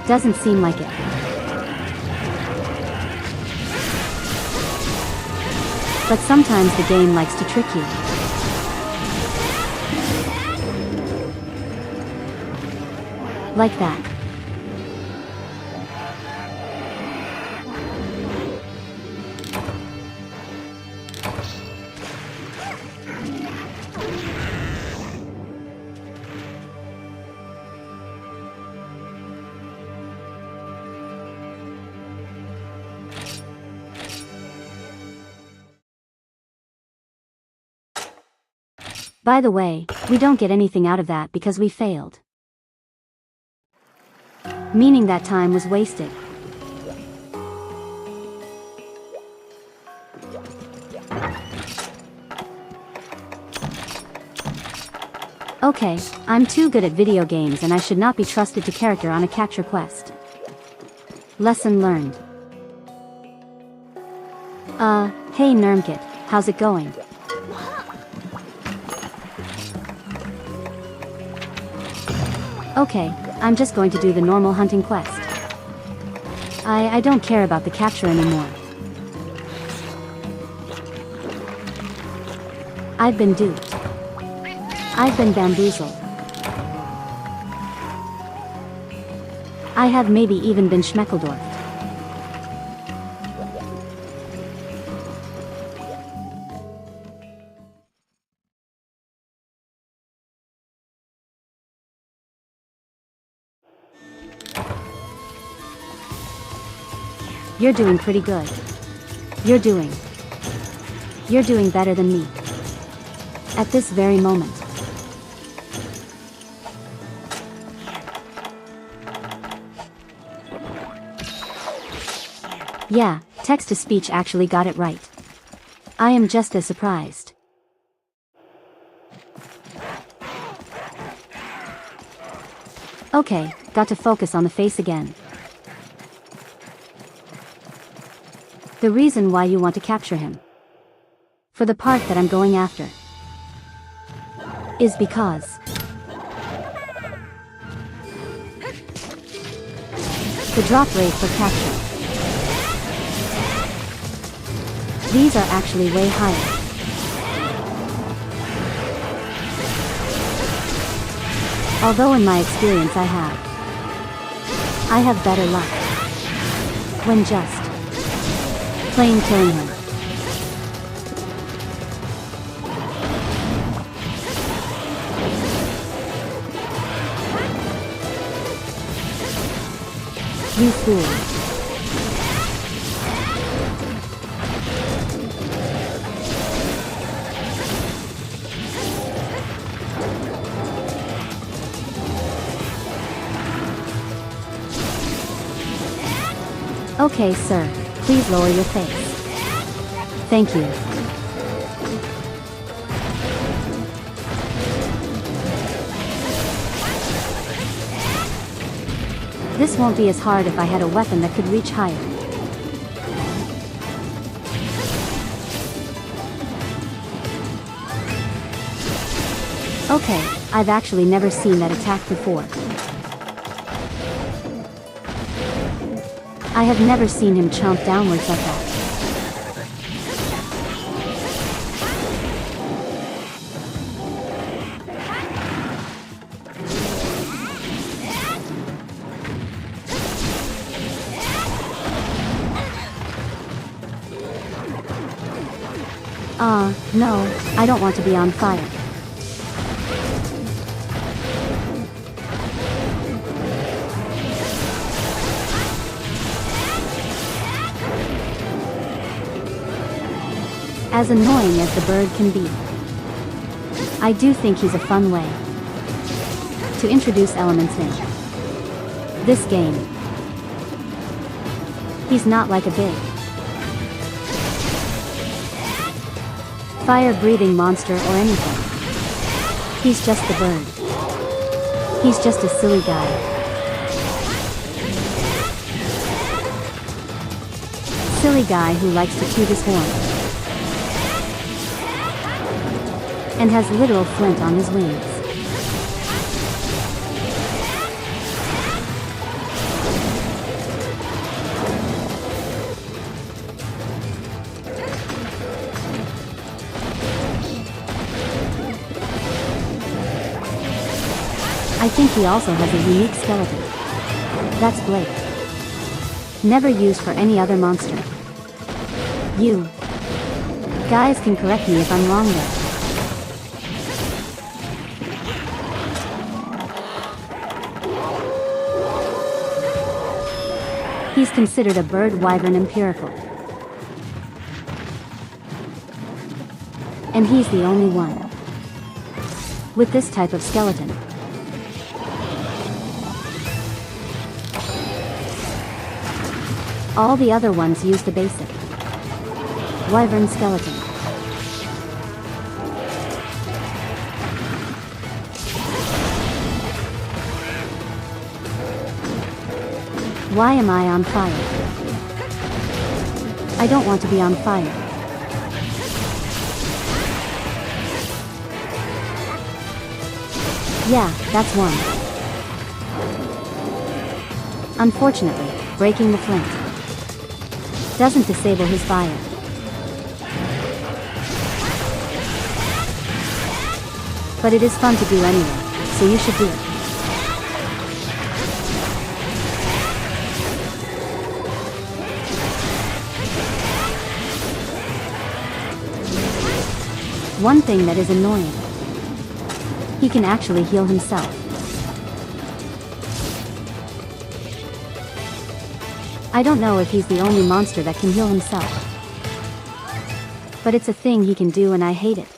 Doesn't seem like it. But sometimes the game likes to trick you. Like that. By the way, we don't get anything out of that because we failed. Meaning that time was wasted. Okay, I'm too good at video games and I should not be trusted to character on a capture quest. Lesson learned. Hey Nermkit, how's it going? Okay, I'm just going to do the normal hunting quest. I don't care about the capture anymore. I've been duped. I've been bamboozled. I have maybe even been schmeckeldorfed. You're doing pretty good. You're doing better than me. At this very moment. Yeah, text-to-speech actually got it right. I am just as surprised. Okay, got to focus on the face again. The reason why you want to capture him, for the part that I'm going after, is because the drop rate for capture. These are actually way higher. Although in my experience I have better luck when just plain killing him. You fool. Okay, sir. Please lower your face. Thank you. This won't be as hard if I had a weapon that could reach higher. Okay, I've actually never seen that attack before. I have never seen him chomp downwards like that. No, I don't want to be on fire. As annoying as the bird can be, I do think he's a fun way to introduce elements in this game. He's not like a big fire-breathing monster or anything. He's just the bird. He's just a silly guy. Silly guy who likes to toot his horn. and has literal flint on his wings. I think he also has a unique skeleton. That's Blake. Never used for any other monster. You guys can correct me if I'm wrong though. He's considered a bird wyvern empirical. And he's the only one with this type of skeleton. All the other ones use the basic wyvern skeleton. Why am I on fire? I don't want to be on fire. Yeah, that's one. Unfortunately, breaking the flint doesn't disable his fire. But it is fun to do anyway, so you should do it. One thing that is annoying, he can actually heal himself. I don't know if he's the only monster that can heal himself, but it's a thing he can do and I hate it.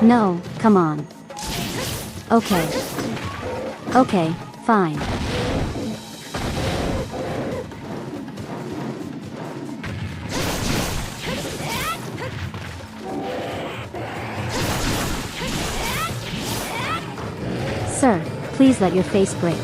No, come on. Okay. Okay, fine. Sir, please let your face break.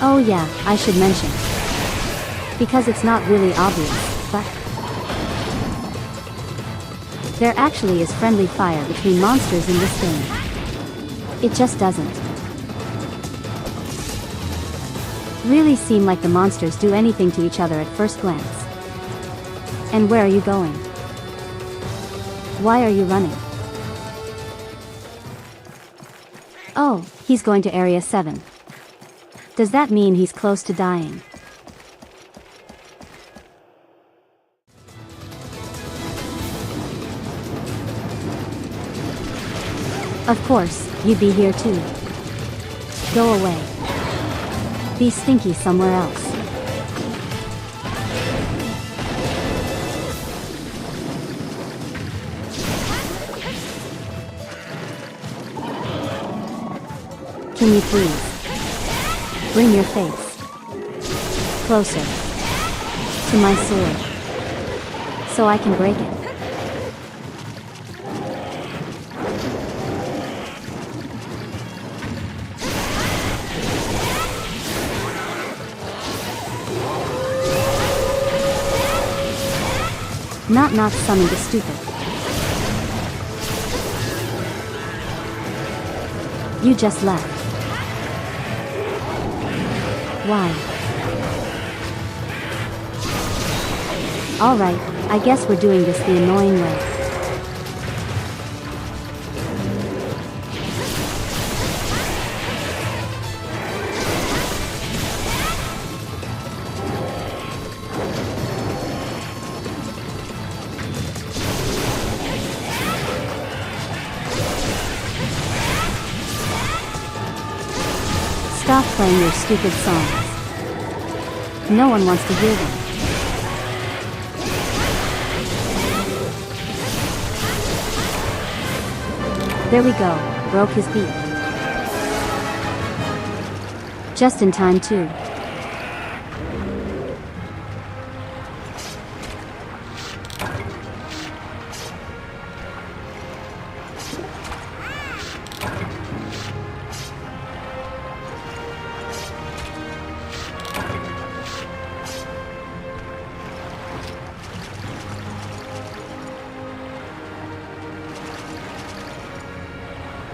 Oh yeah, I should mention. Because it's not really obvious, but there actually is friendly fire between monsters in this game. It just doesn't really seem like the monsters do anything to each other at first glance. And where are you going? Why are you running? Oh, he's going to Area 7. Does that mean he's close to dying? Of course, you'd be here too. Go away. Be stinky somewhere else. Can you please bring your face closer to my sword so I can break it? Not summon the stupid. You just left. Why? Alright, I guess we're doing this the annoying way. Stop playing your stupid songs. No one wants to hear them. There we go, broke his beak. Just in time too.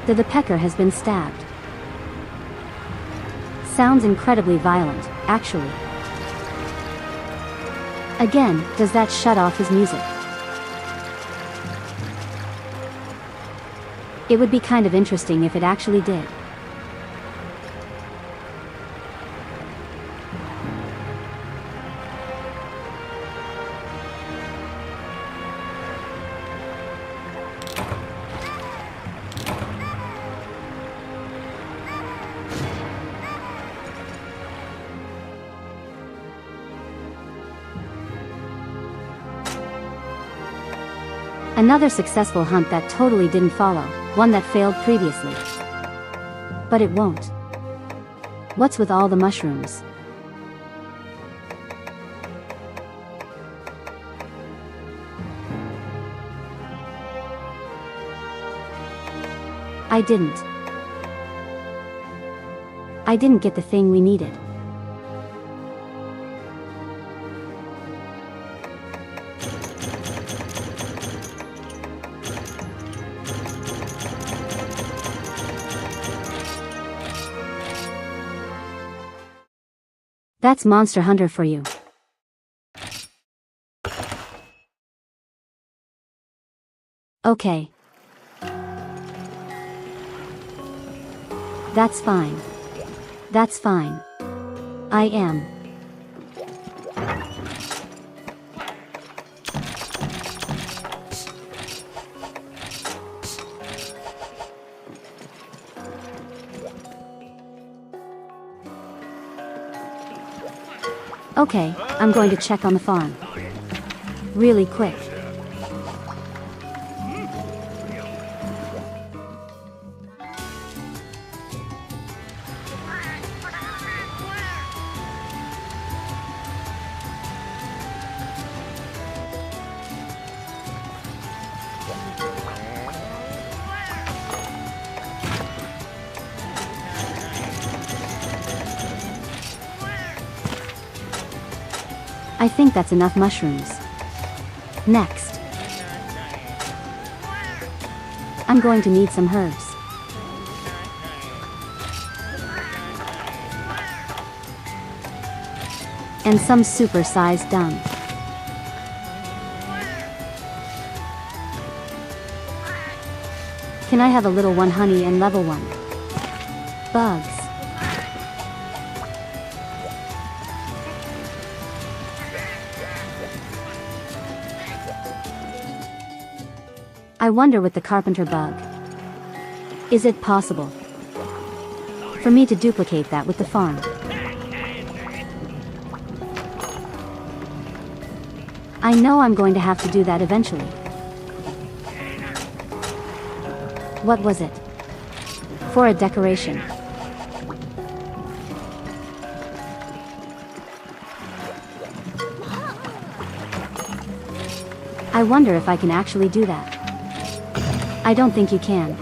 The pecker has been stabbed. Sounds incredibly violent, actually. Again, does that shut off his music? It would be kind of interesting if it actually did. Another successful hunt that totally didn't follow, one that failed previously. But it won't. What's with all the mushrooms? I didn't get the thing we needed. That's Monster Hunter for you. Okay. That's fine. That's fine. I am. Okay, I'm going to check on the farm. Really quick. I think that's enough mushrooms. Next, I'm going to need some herbs. And some super-sized dung. Can I have a little one, honey, and level 1? Bugs. I wonder with the carpenter bug. Is it possible for me to duplicate that with the farm? I know I'm going to have to do that eventually. What was it? For a decoration. I wonder if I can actually do that. I don't think you can.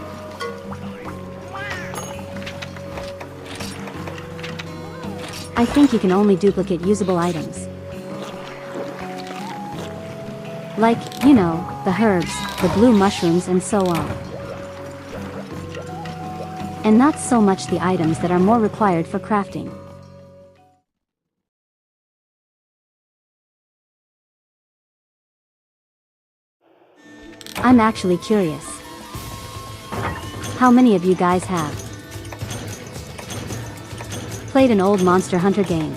I think you can only duplicate usable items. Like, you know, the herbs, the blue mushrooms, and so on. And not so much the items that are more required for crafting. I'm actually curious. How many of you guys have played an old Monster Hunter game?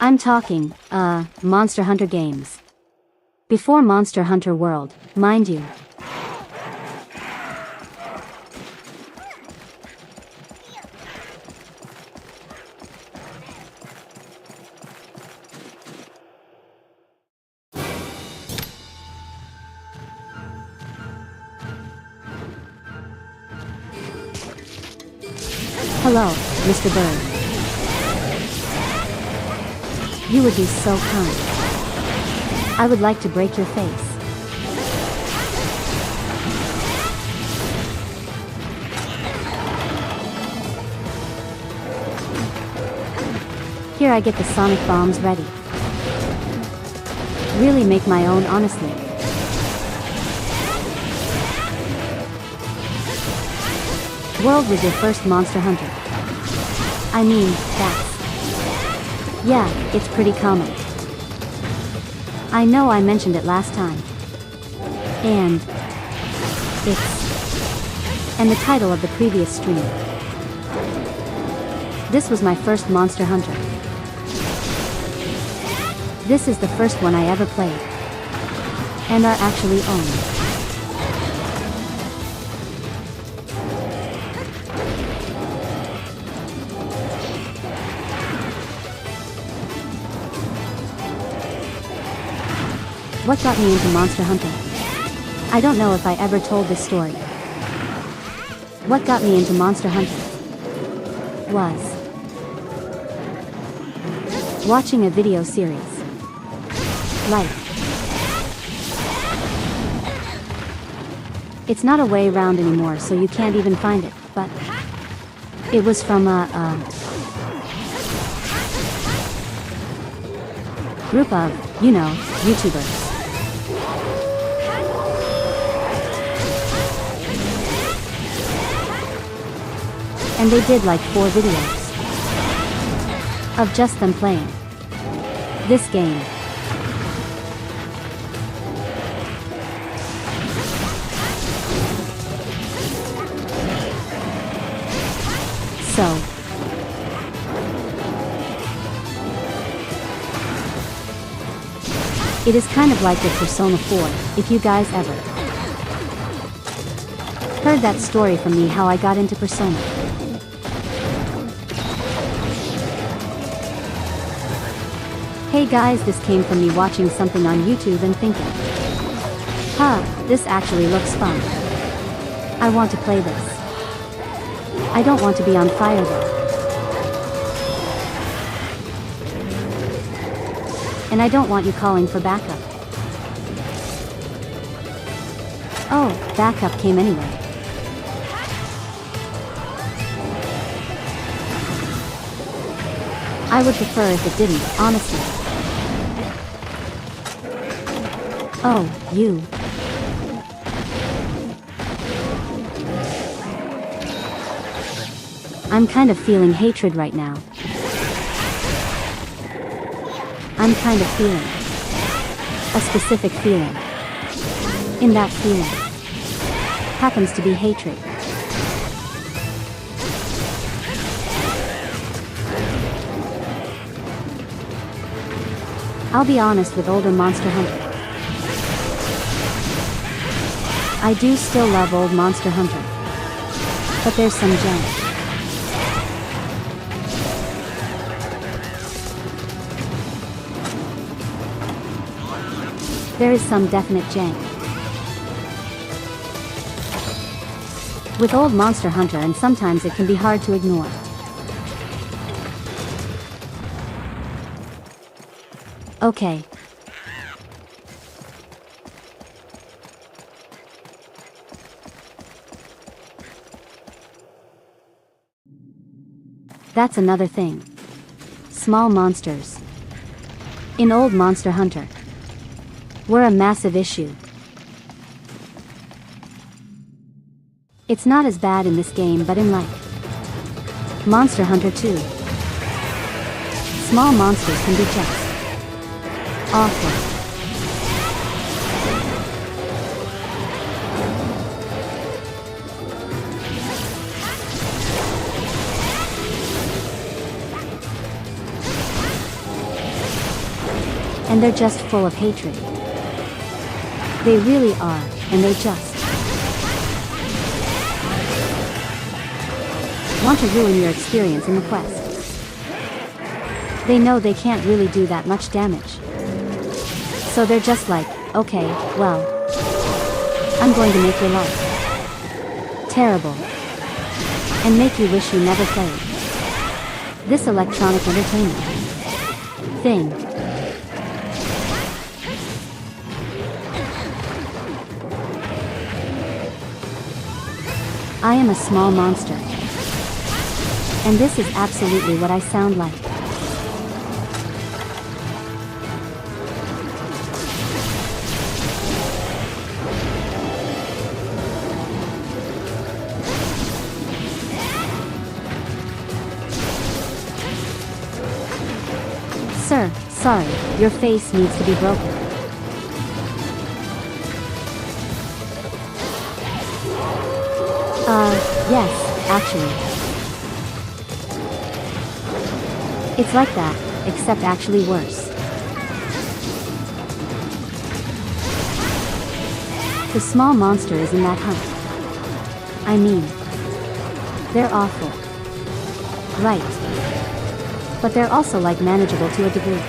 I'm talking, Monster Hunter games. Before Monster Hunter World, mind you. Hello, Mr. Bird. You would be so kind. I would like to break your face. Here I get the sonic bombs ready. Really make my own, honestly. World was your first Monster Hunter. I mean, yeah, it's pretty common. I know I mentioned it last time. And the title of the previous stream. This was my first Monster Hunter. This is the first one I ever played. And are actually owned. What got me into Monster Hunter? I don't know if I ever told this story. What got me into Monster Hunter was watching a video series. Like, it's not a way around anymore, so you can't even find it, but it was from a group of, YouTubers. And they did like 4 videos of just them playing this game. So it is kind of like the Persona 4, if you guys ever heard that story from me how I got into Persona. Hey guys, this came from me watching something on YouTube and thinking, this actually looks fun. I want to play this. I don't want to be on fire though. And I don't want you calling for backup. Oh, backup came anyway. I would prefer if it didn't, honestly. Oh, you. I'm kind of feeling hatred right now. I'm kind of feeling a specific feeling. In that feeling happens to be hatred. I'll be honest with older Monster Hunter. I do still love old Monster Hunter. But there's some jank. There is some definite jank with old Monster Hunter, and sometimes it can be hard to ignore. Okay. That's another thing. Small monsters in old Monster Hunter were a massive issue. It's not as bad in this game, but in like Monster Hunter 2, small monsters can be just awful. And they're just full of hatred. They really are, and they just want to ruin your experience in the quest. They know they can't really do that much damage. So they're just like, okay, well, I'm going to make your life terrible. And make you wish you never played this electronic entertainment thing. I am a small monster. And this is absolutely what I sound like. Sir, sorry, your face needs to be broken. Yes, actually. It's like that, except actually worse. The small monster is in that hunt. I mean, they're awful. Right. But they're also like manageable to a degree.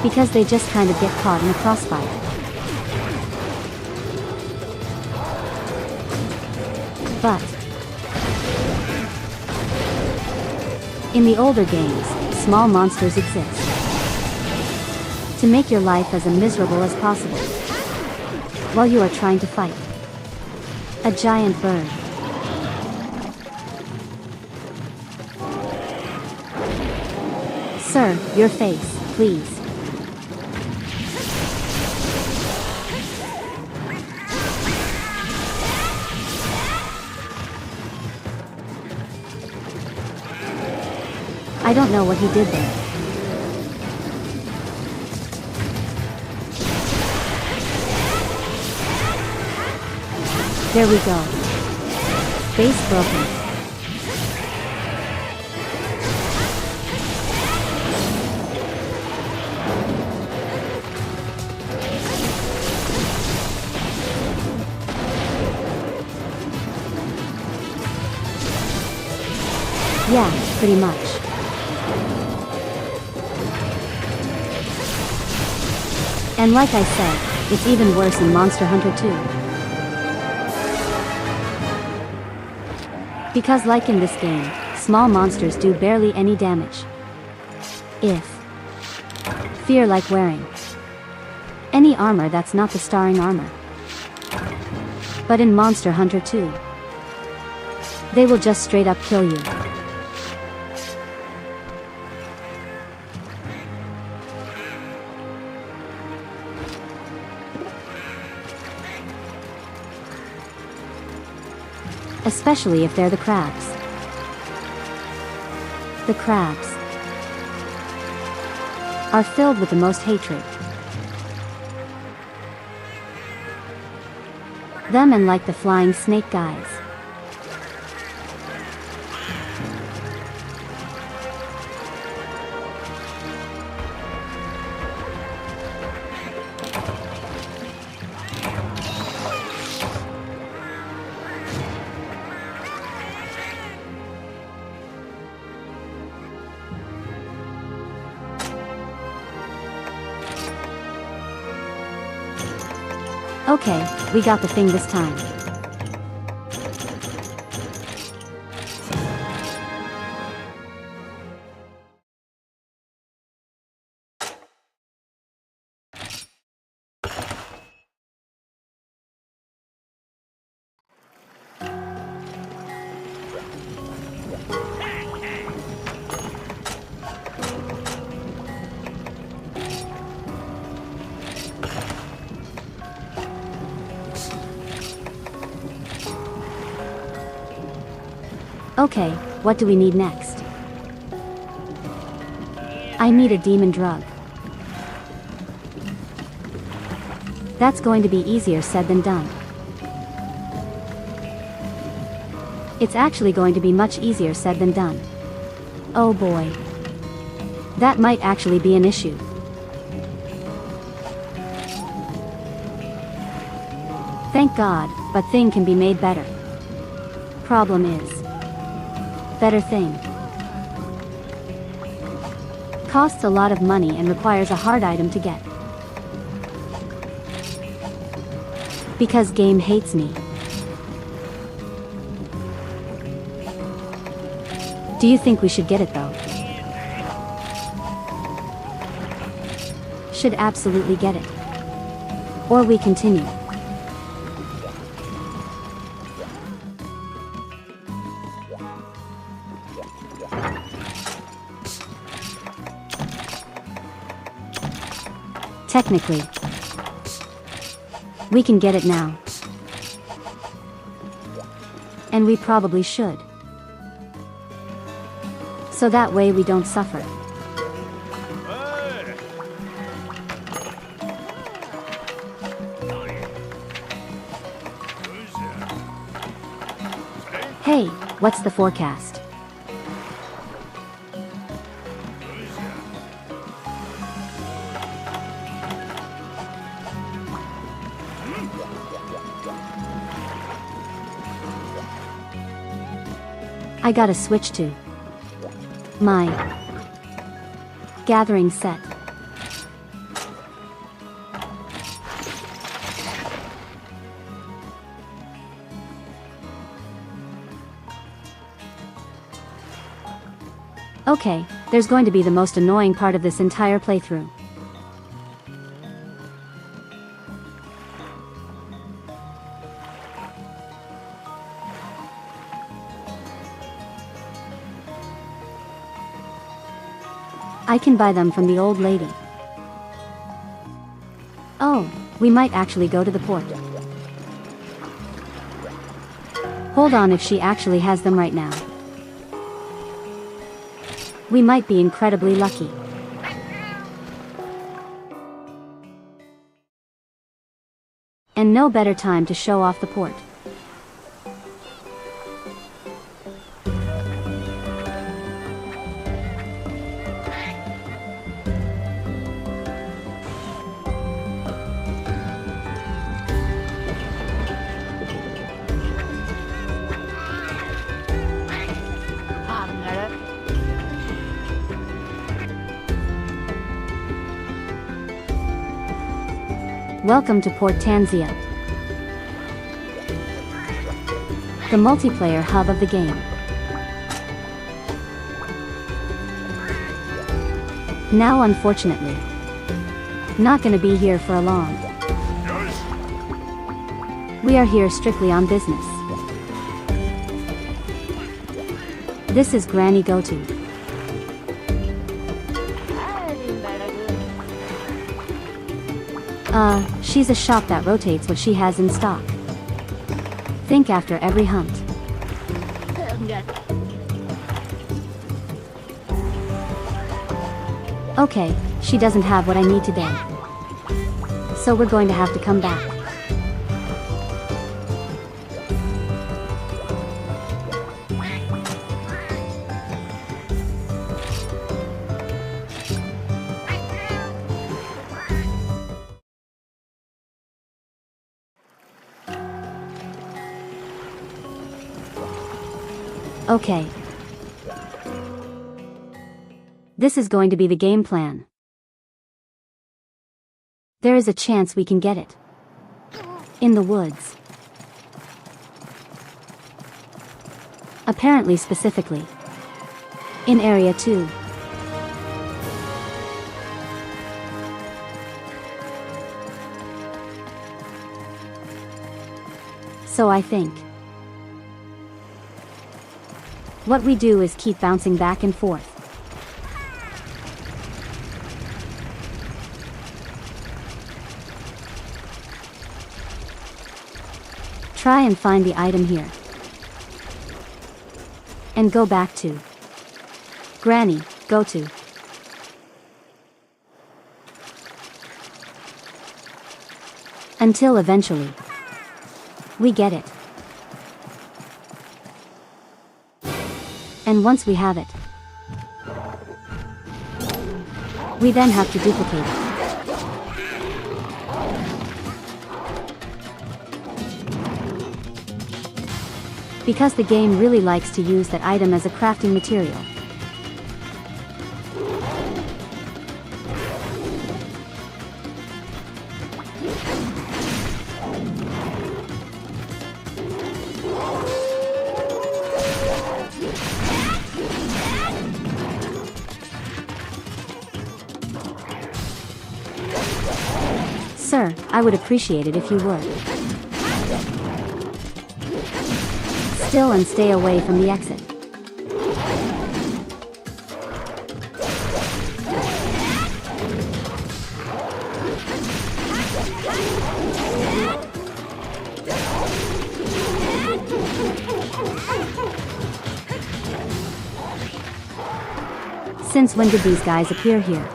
Because they just kind of get caught in a crossfire. But in the older games, small monsters exist to make your life as miserable as possible while you are trying to fight a giant bird. Sir, your face, please. I don't know what he did there. There we go. Base broken. Yeah, pretty much. And like I said, it's even worse in Monster Hunter 2. Because like in this game, small monsters do barely any damage. If fear like wearing any armor that's not the starring armor. But in Monster Hunter 2, they will just straight up kill you. Especially if they're the crabs. The crabs are filled with the most hatred. Them and like the flying snake guys. Okay, we got the thing this time. Okay, what do we need next? I need a demon drug. That's going to be easier said than done. It's actually going to be much easier said than done. Oh boy. That might actually be an issue. Thank God, but thing can be made better. Problem is, better thing costs a lot of money and requires a hard item to get. Because game hates me. Do you think we should get it though? Should absolutely get it. Or we continue. Technically, we can get it now. And we probably should. So that way we don't suffer. Hey, what's the forecast? I gotta switch to my gathering set. Okay, there's going to be the most annoying part of this entire playthrough. I can buy them from the old lady. Oh, we might actually go to the port. Hold on, if she actually has them right now. We might be incredibly lucky. And no better time to show off the port. Welcome to Port Tanzia, the multiplayer hub of the game. Now, unfortunately, not gonna be here for a long. We are here strictly on business. This is Granny Go-To. She's a shop that rotates what she has in stock. Think after every hunt. Okay, she doesn't have what I need today. So we're going to have to come back. Okay. This is going to be the game plan. There is a chance we can get it. In the woods. Apparently, specifically. In Area 2. So I think what we do is keep bouncing back and forth. Try and find the item here. And go back to Granny Go-To. Until eventually we get it. And once we have it, we then have to duplicate it. Because the game really likes to use that item as a crafting material. Sir, I would appreciate it if you would. Still and stay away from the exit. Since when did these guys appear here?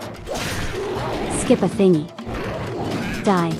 Skip a thingy. Die.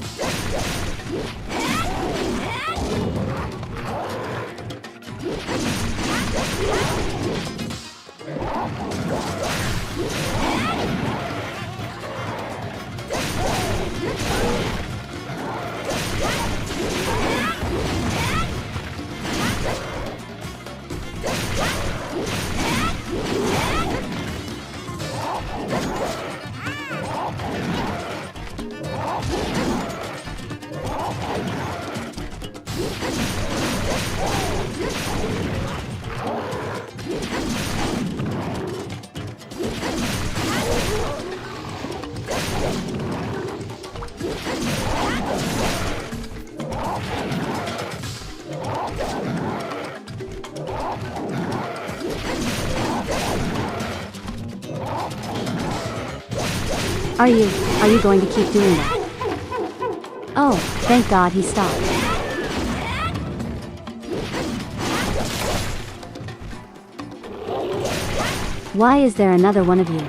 Are you going to keep doing that? Oh, thank God he stopped. Why is there another one of you?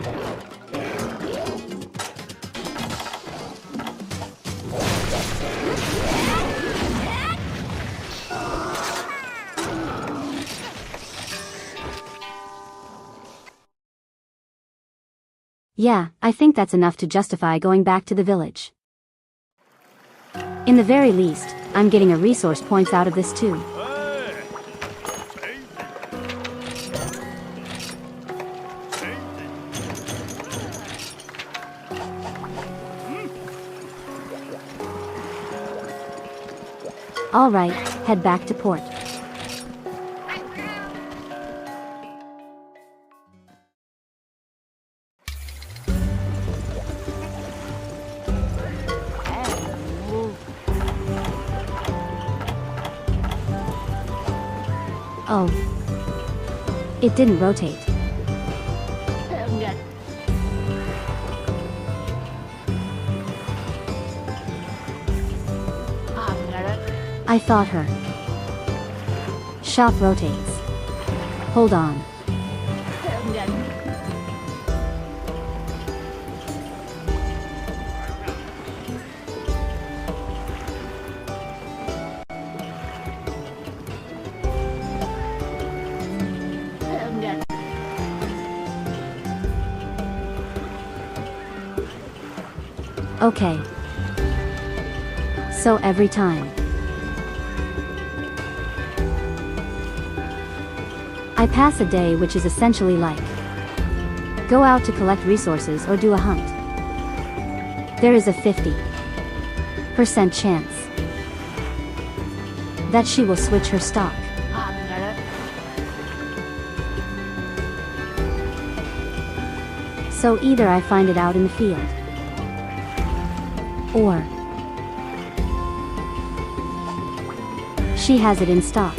Yeah, I think that's enough to justify going back to the village. In the very least, I'm getting a resource points out of this too. Alright, head back to port. Oh. It didn't rotate. I thought her shop rotates. Hold on. Okay. So every time I pass a day which is essentially like go out to collect resources or do a hunt, there is a 50% chance that she will switch her stock. So either I find it out in the field, or she has it in stock.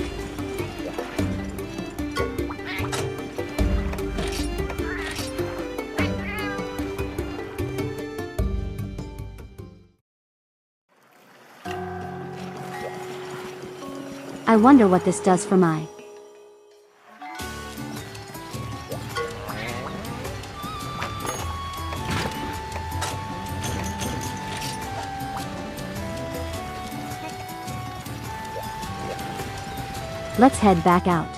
I wonder what this does for my Let's head back out.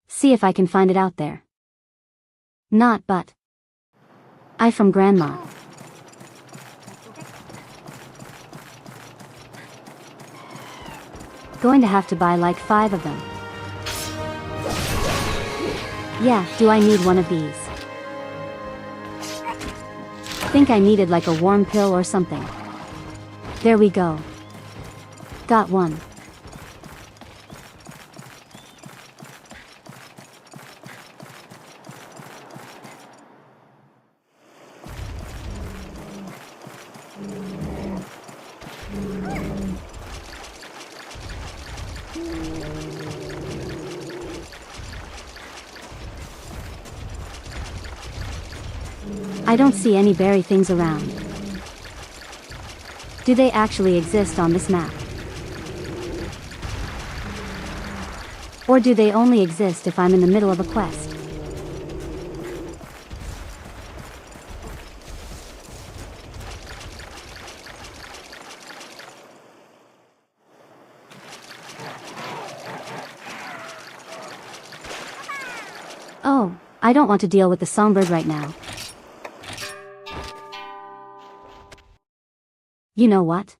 See if I can find it out there. Not but I from Grandma. Going to have to buy like 5 of them. Yeah, do I need one of these? Think I needed like a warm pill or something. There we go. Got one. I don't see any berry things around. Do they actually exist on this map? Or do they only exist if I'm in the middle of a quest? Oh, I don't want to deal with the songbird right now. You know what?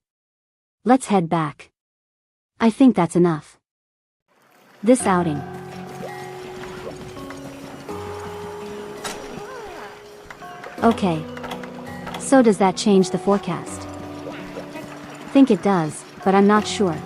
Let's head back. I think that's enough. This outing. Okay. So does that change the forecast? Think it does, but I'm not sure.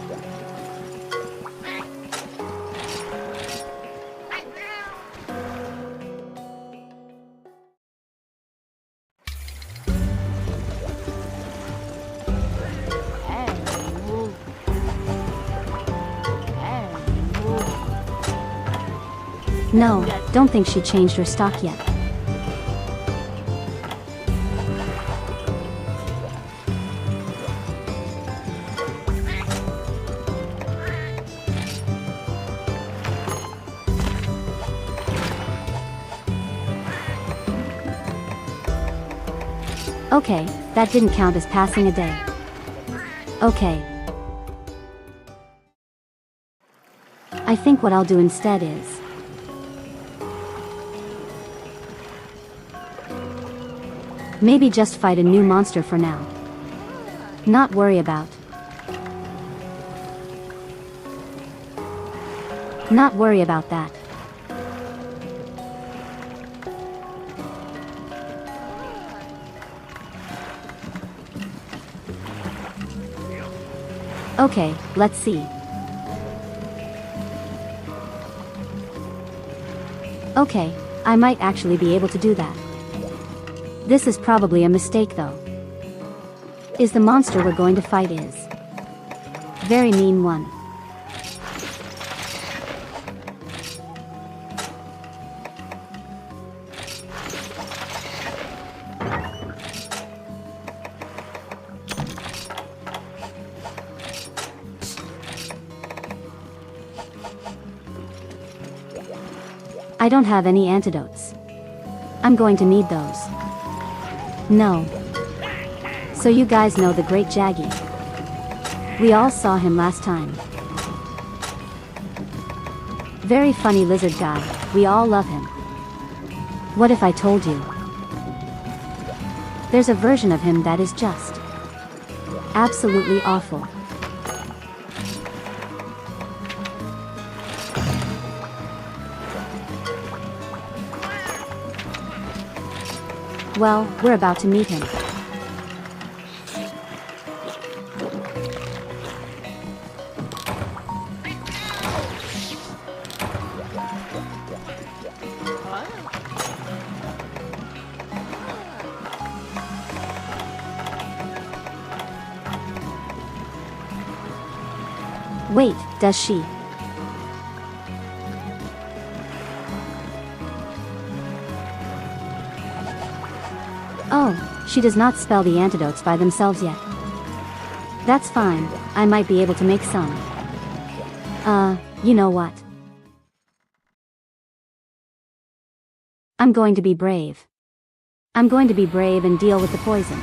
No, don't think she changed her stock yet. Okay, that didn't count as passing a day. Okay. I think what I'll do instead is maybe just fight a new monster for now. Not worry about that. Okay, let's see. Okay, I might actually be able to do that. This is probably a mistake though. Is the monster we're going to fight is very mean one. I don't have any antidotes. I'm going to need those. No. So you guys know the Great Jaggy. We all saw him last time. Very funny lizard guy, we all love him. What if I told you? There's a version of him that is just absolutely awful. Well, we're about to meet him. Wait, does she? Oh, she does not spell the antidotes by themselves yet. That's fine, I might be able to make some. You know what? I'm going to be brave. I'm going to be brave and deal with the poison.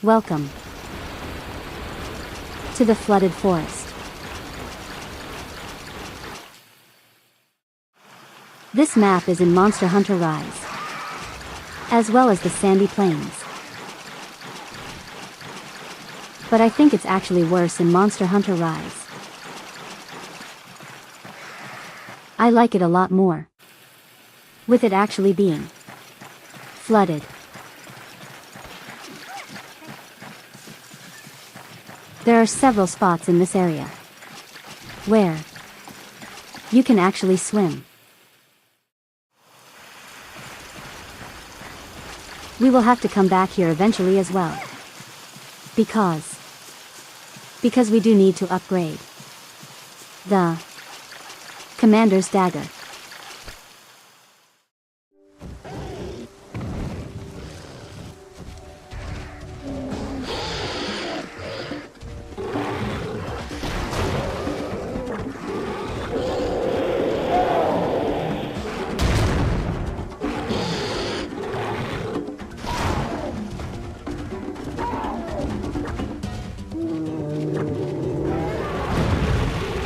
Welcome to the flooded forest. This map is in Monster Hunter Rise, as well as the sandy plains. But I think it's actually worse in Monster Hunter Rise. I like it a lot more, with it actually being flooded. There are several spots in this area where you can actually swim. We will have to come back here eventually as well. Because we do need to upgrade the Commander's Dagger.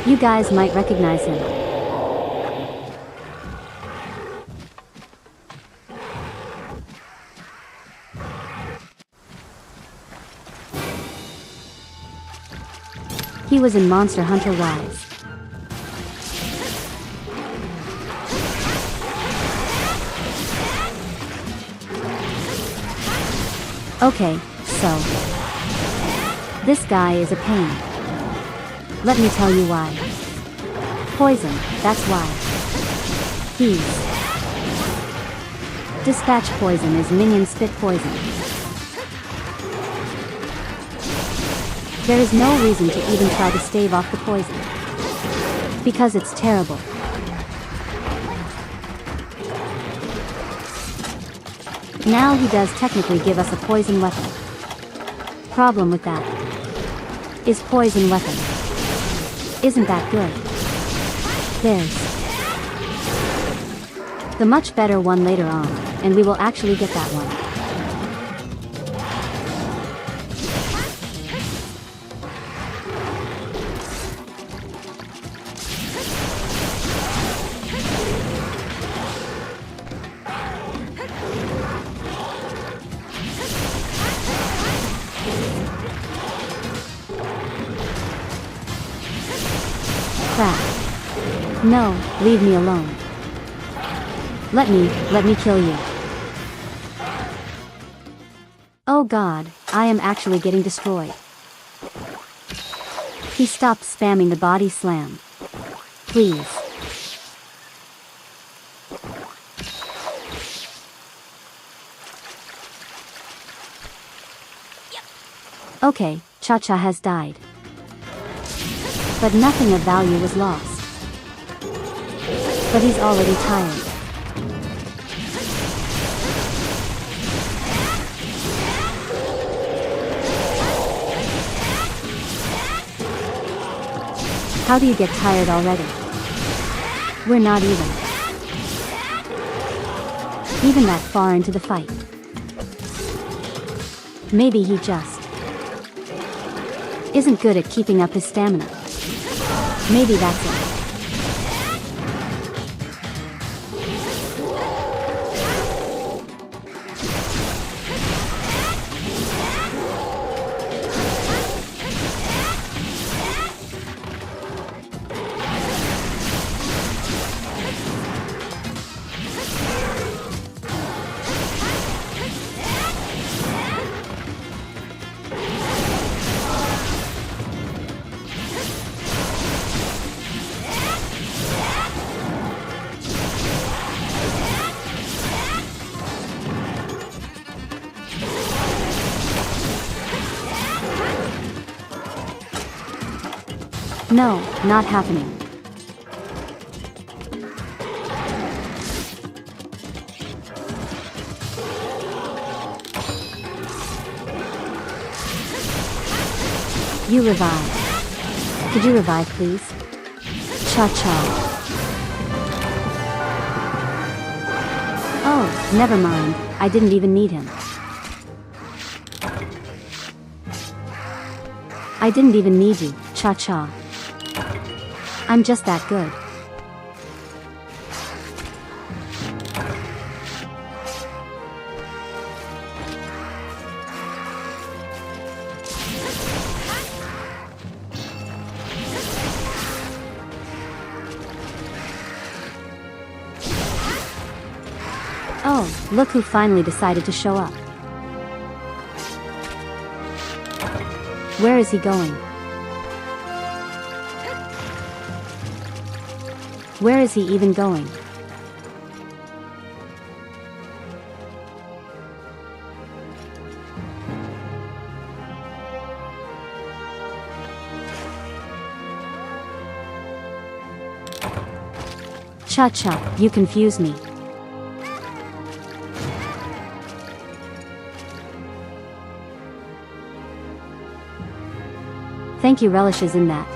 You guys might recognize him. He was in Monster Hunter Rise. Okay, so this guy is a pain. Let me tell you why. Poison, that's why. He's dispatch poison is minion spit poison. There is no reason to even try to stave off the poison, because it's terrible. Now he does technically give us a poison weapon. Problem with that is poison weapon isn't that good. There's the much better one later on, and we will actually get that one. Crap. No, leave me alone. Let me kill you. Oh god, I am actually getting destroyed. He stopped spamming the body slam. Please. Okay, Cha-Cha has died. But nothing of value was lost. But he's already tired. How do you get tired already? We're not even that far into the fight. Maybe he just isn't good at keeping up his stamina. Maybe that's it. No, not happening. You revive. Could you revive, please? Cha-cha. Oh, never mind. I didn't even need him. I didn't even need you, cha-cha. I'm just that good. Oh, look who finally decided to show up. Where is he going? Where is he even going? Cha-cha, you confuse me. Thank you relishes in that.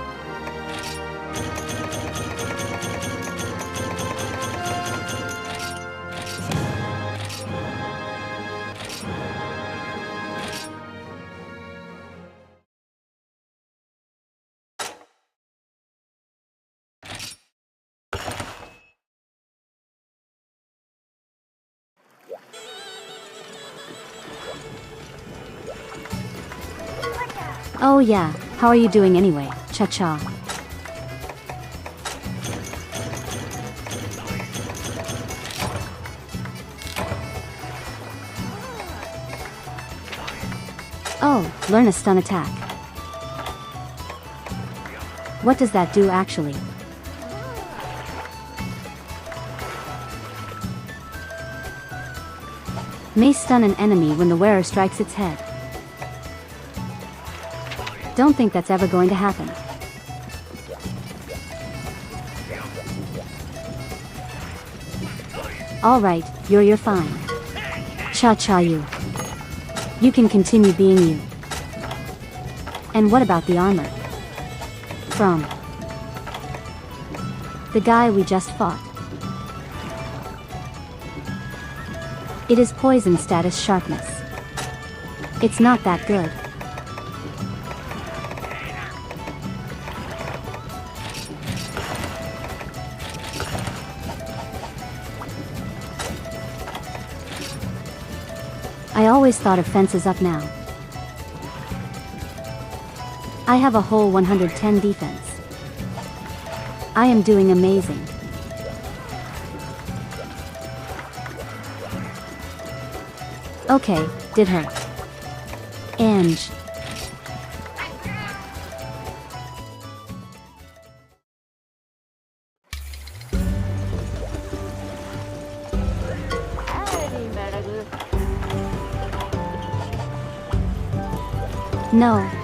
Oh yeah, how are you doing anyway, cha-cha? Oh, learn a stun attack. What does that do actually? May stun an enemy when the wearer strikes its head. Don't think that's ever going to happen. Alright, you're fine. Cha-cha you. You can continue being you. And what about the armor? From the guy we just fought. It is poison status sharpness. It's not that good. I always thought of fences up now. I have a whole 110 defense. I am doing amazing. Okay, did her. Ange.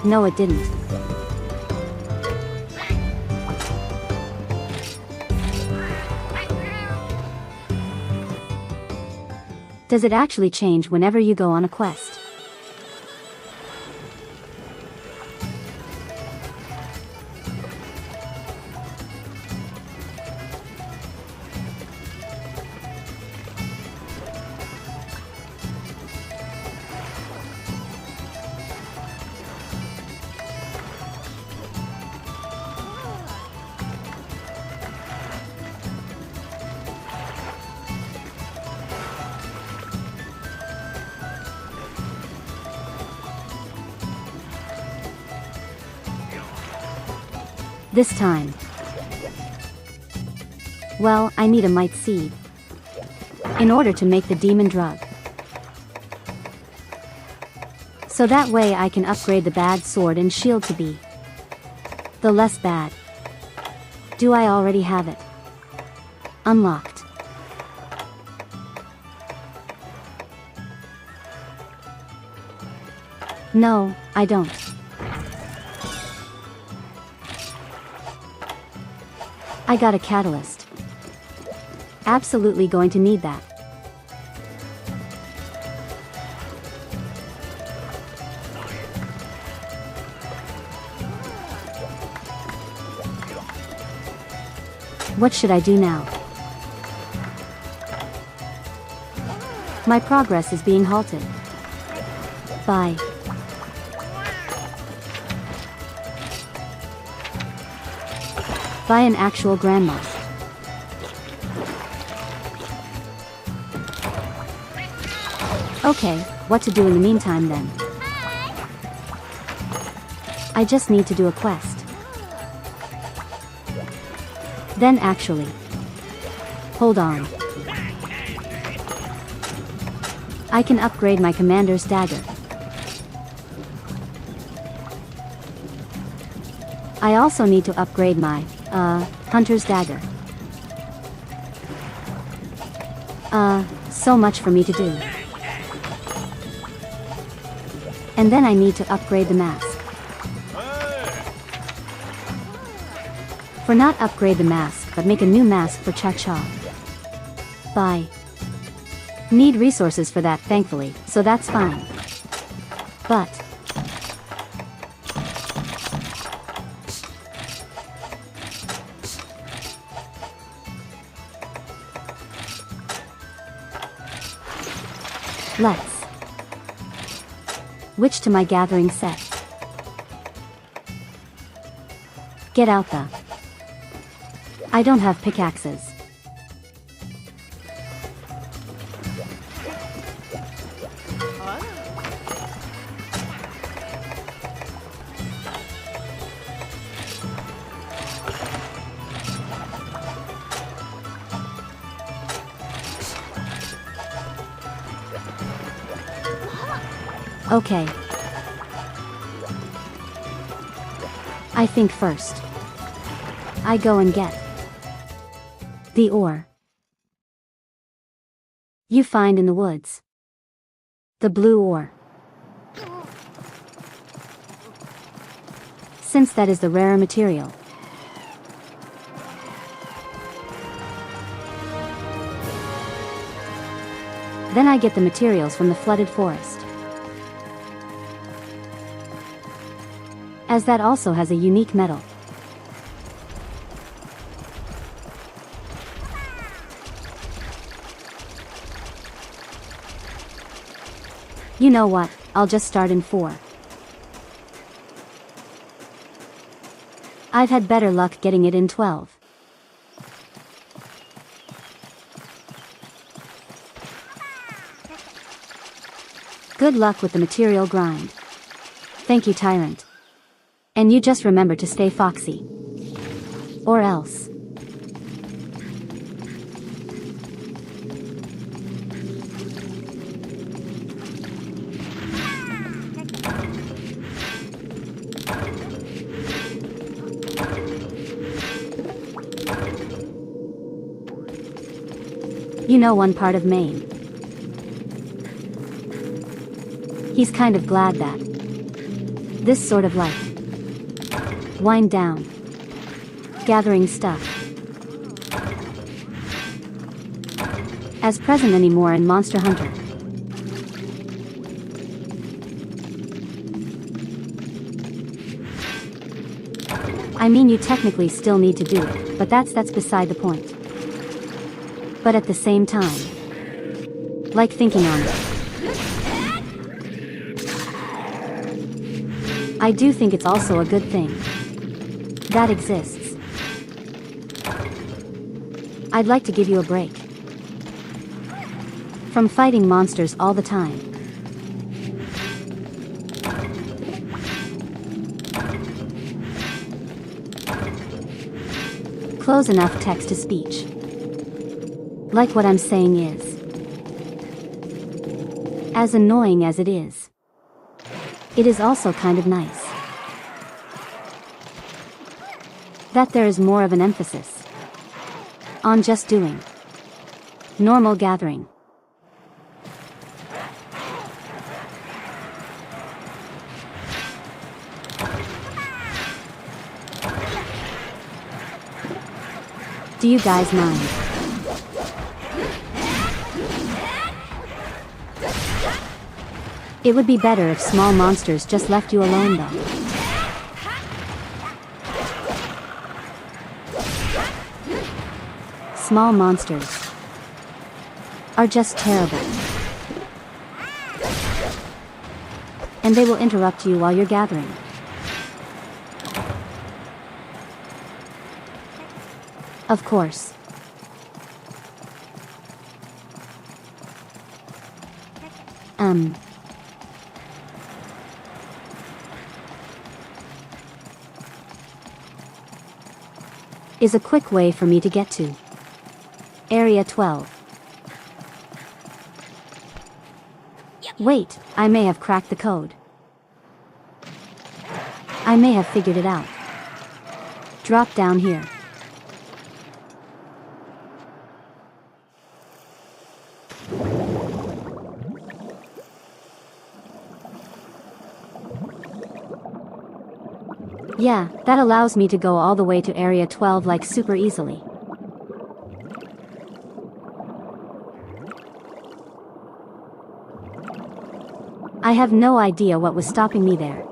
No, it didn't. Does it actually change whenever you go on a quest? This time. Well, I need a Mach Seed in order to make the demon drug. So that way I can upgrade the bad sword and shield to be the less bad. Do I already have it? Unlocked. No, I don't. I got a catalyst. Absolutely going to need that. What should I do now? My progress is being halted. Bye. By an actual grandma. Okay, what to do in the meantime then? I just need to do a quest. Then actually. Hold on. I can upgrade my commander's dagger. I also need to upgrade my, hunter's dagger. So much for me to do. And then I need to upgrade the mask. For not upgrade the mask, but make a new mask for Cha-Cha. Bye. Need resources for that, thankfully, so that's fine. But let's switch to my gathering set. Get out the. I don't have pickaxes. Okay. I think first I go and get the ore you find in the woods. The blue ore. Since that is the rarer material. Then I get the materials from the flooded forest. As that also has a unique metal. You know what, I'll just start in 4. I've had better luck getting it in 12. Good luck with the material grind. Thank you, Tyrant. And you just remember to stay foxy. Or else. You know one part of Maine. He's kind of glad that this sort of life. Wind down. Gathering stuff. As present anymore in Monster Hunter. I mean, you technically still need to do it, but that's beside the point. But at the same time, like thinking on it, I do think it's also a good thing that exists. I'd like to give you a break from fighting monsters all the time. Close enough text to speech. Like what I'm saying is, as annoying as it is also kind of nice that there is more of an emphasis on just doing normal gathering. Do you guys mind? It would be better if small monsters just left you alone though. Small monsters are just terrible. And they will interrupt you while you're gathering. Of course. Is a quick way for me to get to Area 12. Wait, I may have cracked the code. I may have figured it out. Drop down here. Yeah, that allows me to go all the way to Area 12 like super easily. I have no idea what was stopping me there.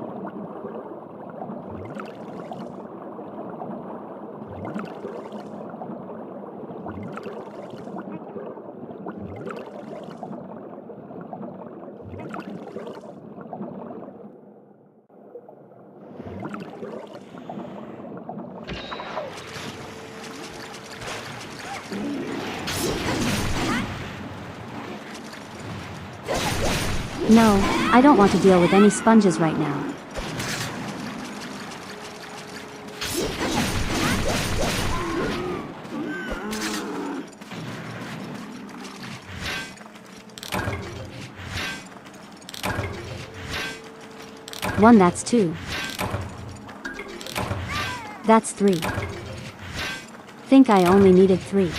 No, I don't want to deal with any sponges right now. One, that's two. That's three. Think I only needed three.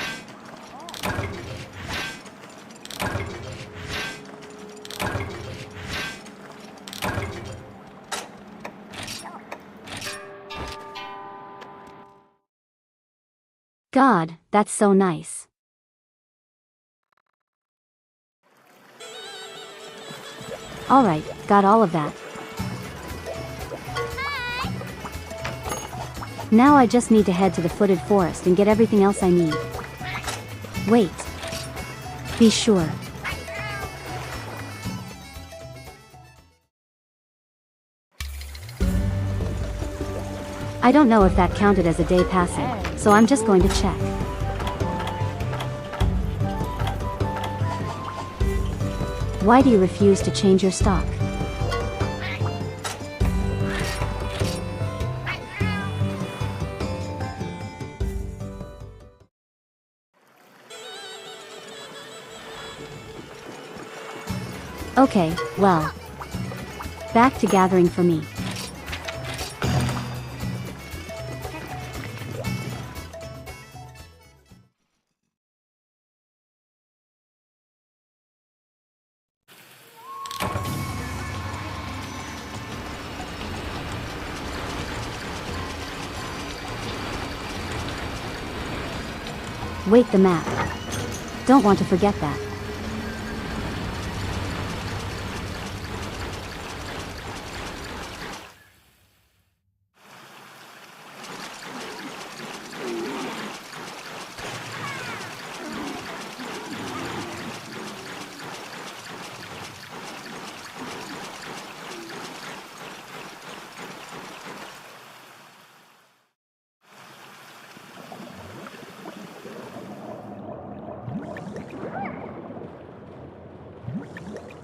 God, that's so nice. Alright, got all of that. Now I just need to head to the footed forest and get everything else I need. Wait. Be sure. I don't know if that counted as a day passing, so I'm just going to check. Why do you refuse to change your stock? Okay, well. Back to gathering for me. Wait, the map. Don't want to forget that.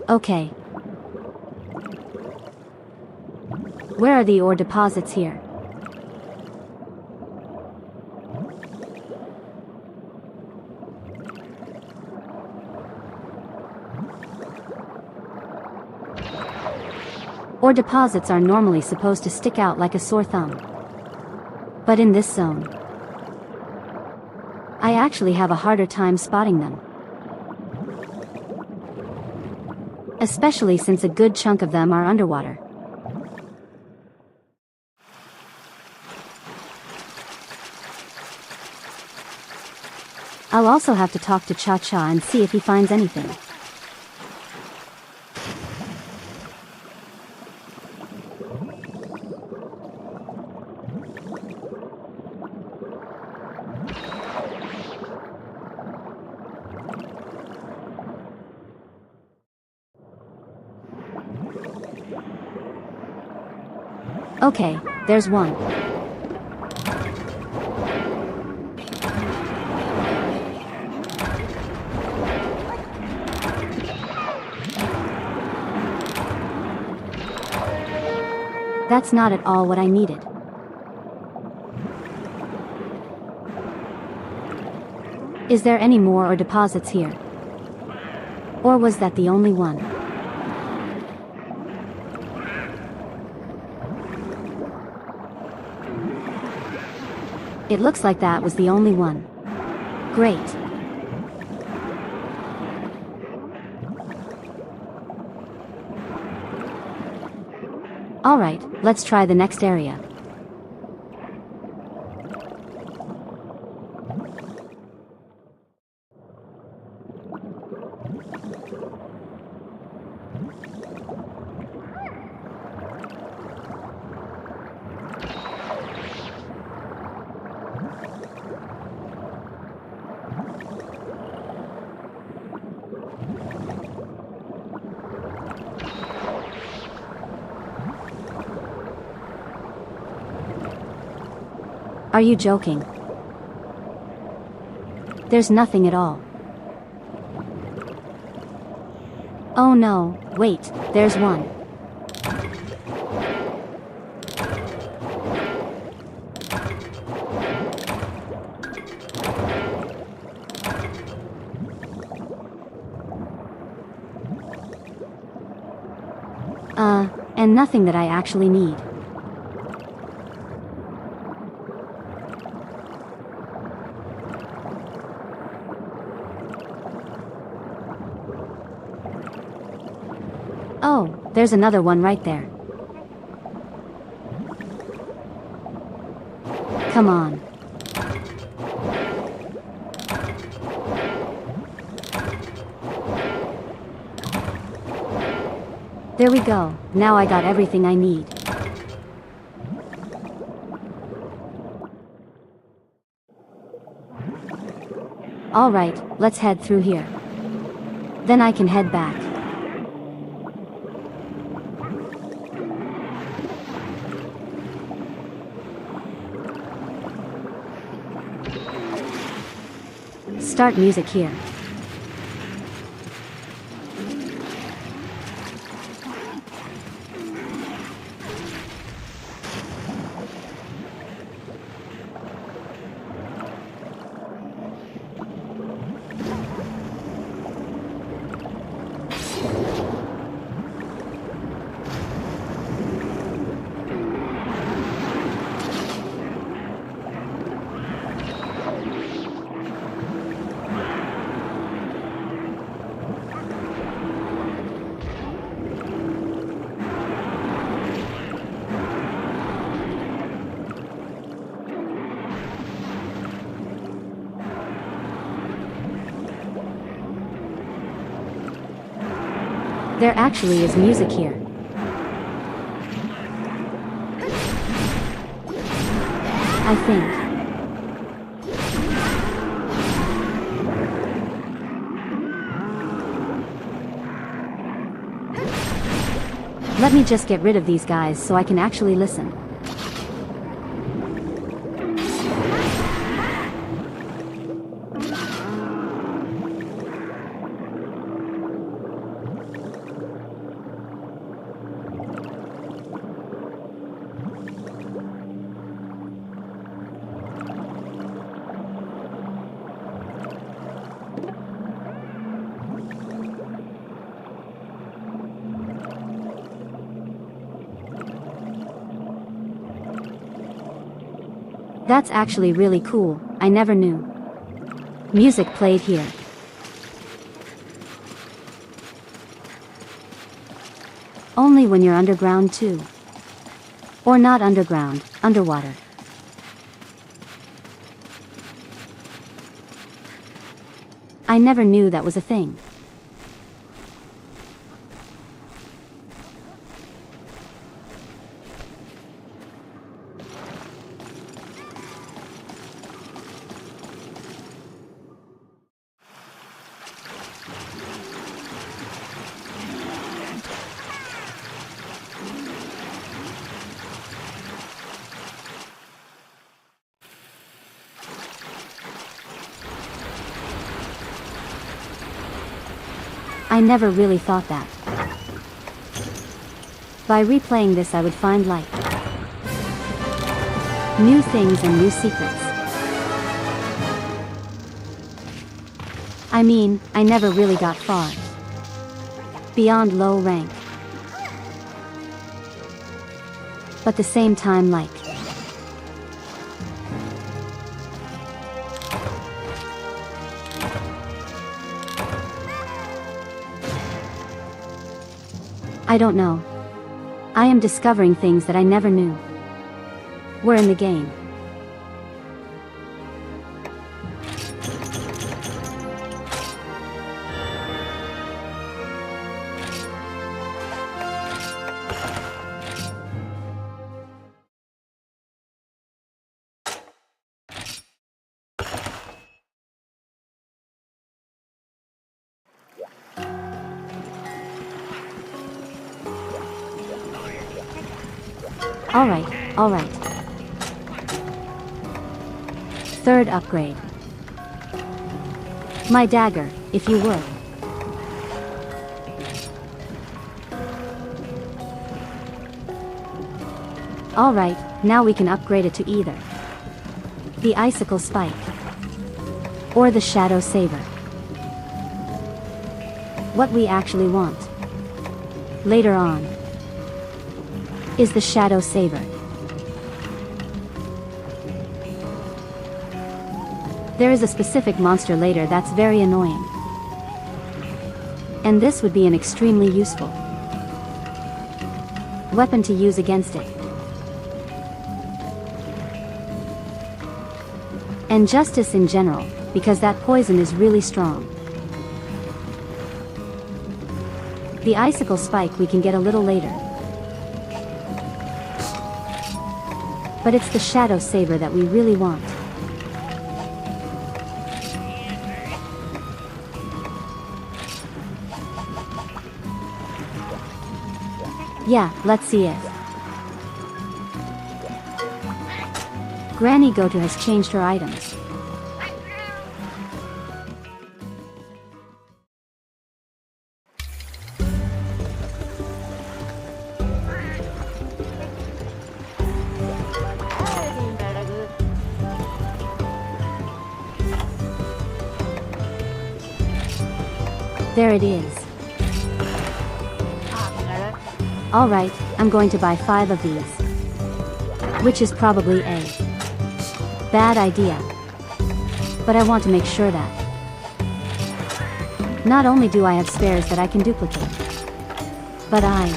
Okay. Where are the ore deposits here? Ore deposits are normally supposed to stick out like a sore thumb. But in this zone, I actually have a harder time spotting them. Especially since a good chunk of them are underwater. I'll also have to talk to Cha-Cha and see if he finds anything. Okay, there's one. That's not at all what I needed. Is there any more or deposits here? Or was that the only one? It looks like that was the only one. Great. Alright, let's try the next area. Are you joking? There's nothing at all. Oh no, wait, there's one. And nothing that I actually need. Oh, there's another one right there. Come on. There we go, now I got everything I need. Alright, let's head through here. Then I can head back. Start music here. There actually is music here. I think. Let me just get rid of these guys so I can actually listen. That's actually really cool, I never knew. Music played here. Only when you're underground too. Or not underground, underwater. I never knew that was a thing. I never really thought that. By replaying this I would find like new things and new secrets. I mean, I never really got far beyond low rank. But the same time like I don't know. I am discovering things that I never knew were in the game. Alright. Third upgrade. My dagger, if you would. Alright, now we can upgrade it to either the icicle spike or the shadow saber. What we actually want later on is the shadow saber. There is a specific monster later that's very annoying, and this would be an extremely useful weapon to use against it. And justice in general, because that poison is really strong. The icicle spike we can get a little later, but it's the shadow saber that we really want. Yeah, let's see it. Granny Goto has changed her items. There it is. Alright, I'm going to buy 5 of these. Which is probably a bad idea. But I want to make sure that not only do I have spares that I can duplicate, but I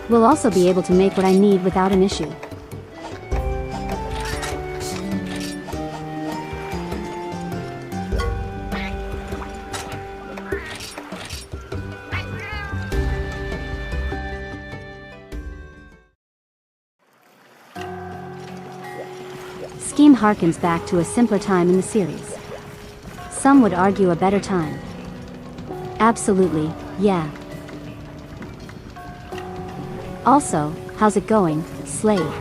will also be able to make what I need without an issue. Scheme harkens back to a simpler time in the series. Some would argue a better time. Absolutely, yeah. Also, how's it going, Slave?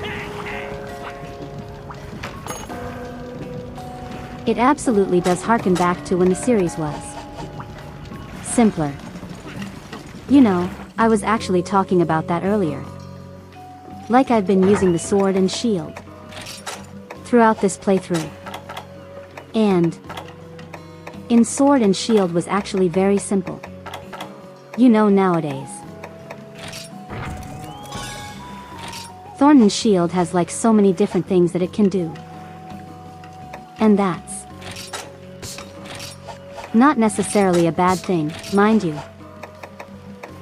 It absolutely does harken back to when the series was simpler. You know, I was actually talking about that earlier. Like I've been using the sword and shield throughout this playthrough. And in sword and shield was actually very simple. You know, nowadays Thorn and Shield has like so many different things that it can do. And that's not necessarily a bad thing, mind you.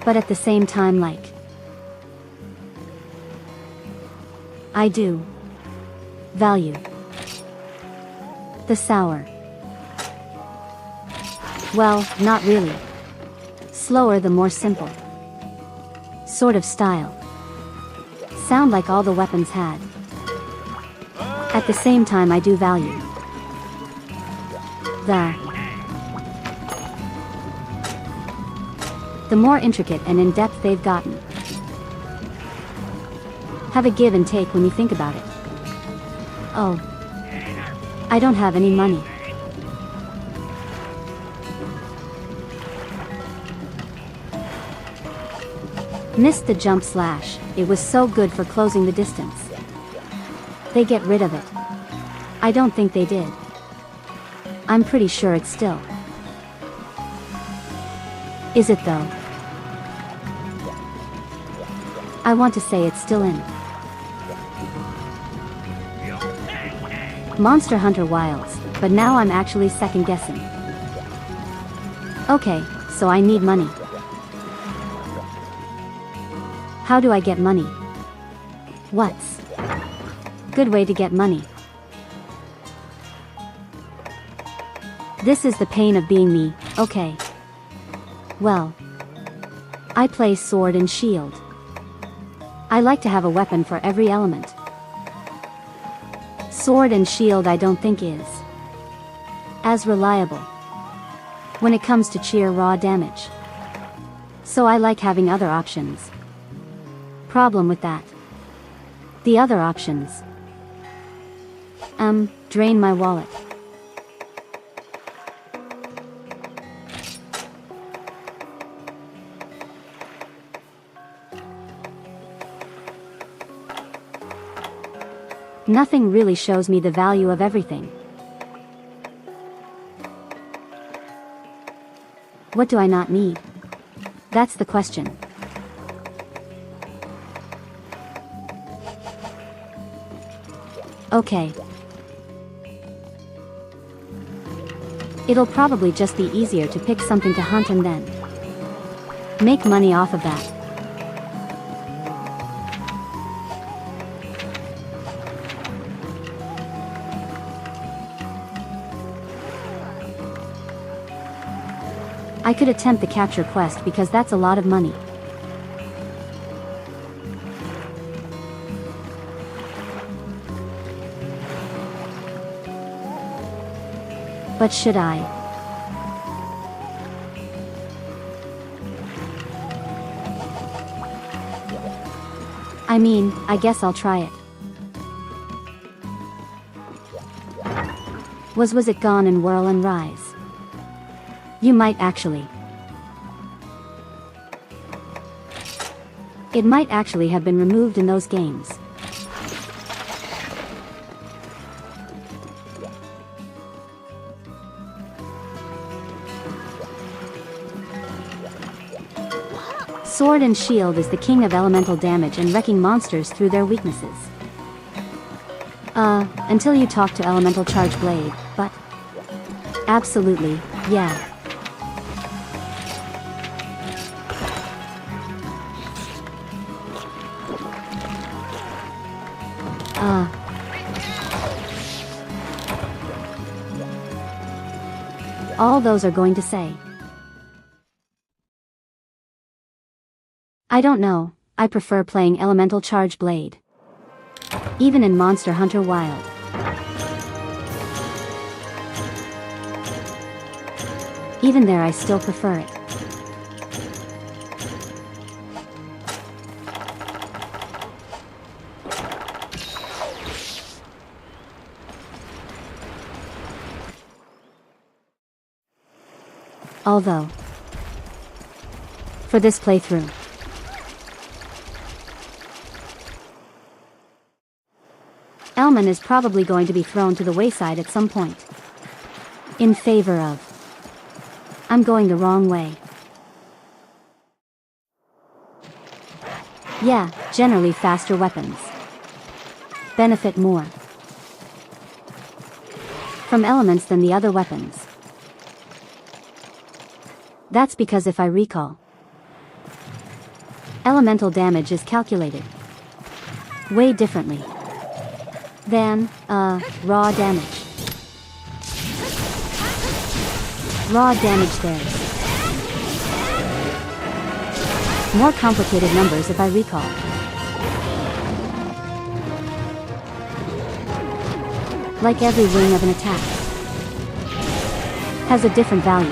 But at the same time, like, I do value the sour. Well, not really. Slower the more simple sort of style. Sound like all the weapons had. At the same time, I do value the more intricate and in-depth they've gotten. Have a give and take when you think about it. Oh, I don't have any money. Missed the jump slash, it was so good for closing the distance. They get rid of it. I don't think they did. I'm pretty sure it's still. Is it though? I want to say it's still in. Monster Hunter Wilds, but now I'm actually second guessing. Okay, so I need money. How do I get money? What's good way to get money? This is the pain of being me, okay. Well, I play sword and shield. I like to have a weapon for every element. Sword and shield I don't think is as reliable when it comes to sheer raw damage. So I like having other options. Problem with that. The other options. Drain my wallet. Nothing really shows me the value of everything. What do I not need? That's the question. Okay. It'll probably just be easier to pick something to hunt and then make money off of that. I could attempt the capture quest because that's a lot of money. But should I? I mean, I guess I'll try it. Was it gone and whirl and rise? You might actually. It might actually have been removed in those games. Sword and Shield is the king of elemental damage and wrecking monsters through their weaknesses. Until you talk to Elemental Charge Blade, but... Absolutely, yeah. All those are going to say. I don't know, I prefer playing Elemental Charge Blade. Even in Monster Hunter Wild. Even there I still prefer it. Although, for this playthrough, Elman is probably going to be thrown to the wayside at some point. In favor of... I'm going the wrong way. Yeah, generally faster weapons benefit more from elements than the other weapons. That's because if I recall, elemental damage is calculated way differently than, raw damage. Raw damage there's more complicated numbers if I recall. Like every wing of an attack has a different value.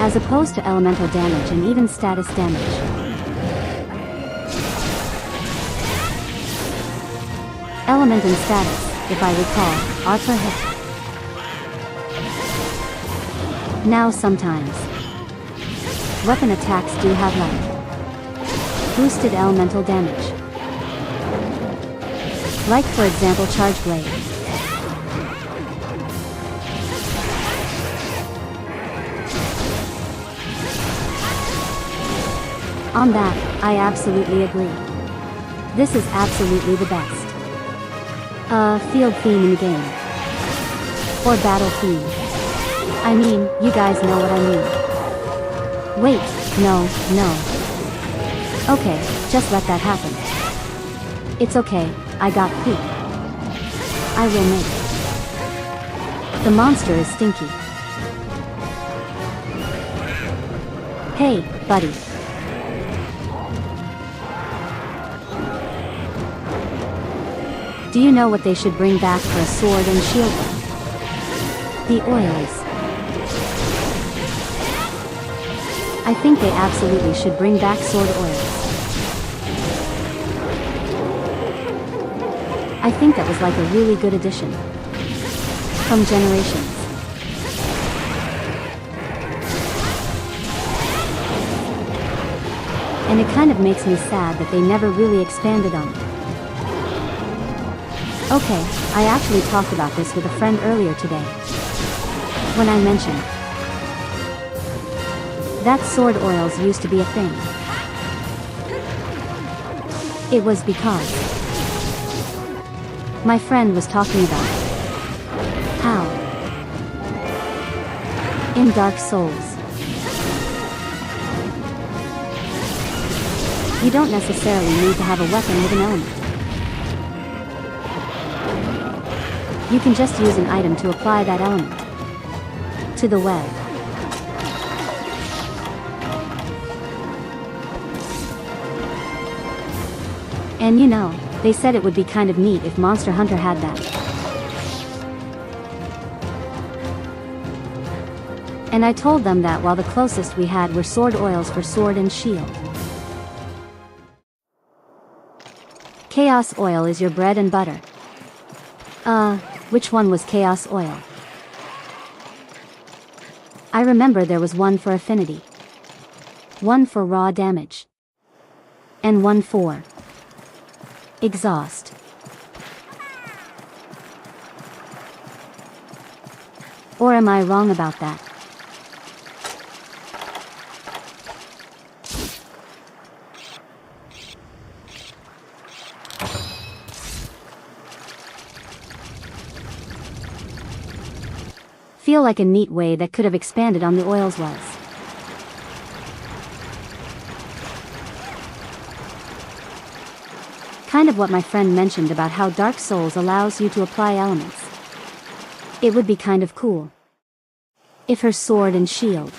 As opposed to elemental damage and even status damage. Element and status, if I recall, are per hit. Now sometimes weapon attacks do have like boosted elemental damage. Like for example Charge Blade. On that, I absolutely agree. This is absolutely the best field theme in the game. Or battle theme. I mean, you guys know what I mean. Wait, no. Okay, just let that happen. It's okay, I got poop. I will make it. The monster is stinky. Hey, buddy. Do you know what they should bring back for a sword and shield? The oils. I think they absolutely should bring back sword oils. I think that was like a really good addition. From Generations. And it kind of makes me sad that they never really expanded on it. Okay, I actually talked about this with a friend earlier today. When I mentioned that sword oils used to be a thing. It was because my friend was talking about how in Dark Souls you don't necessarily need to have a weapon with an element. You can just use an item to apply that element to the web. And you know, they said it would be kind of neat if Monster Hunter had that. And I told them that while the closest we had were sword oils for sword and shield. Chaos oil is your bread and butter. Which one was Chaos oil? I remember there was one for affinity, one for raw damage, and one for exhaust. Or am I wrong about that? Feel like a neat way that could have expanded on the oils was. Kind of what my friend mentioned about how Dark Souls allows you to apply elements. It would be kind of cool if her sword and shield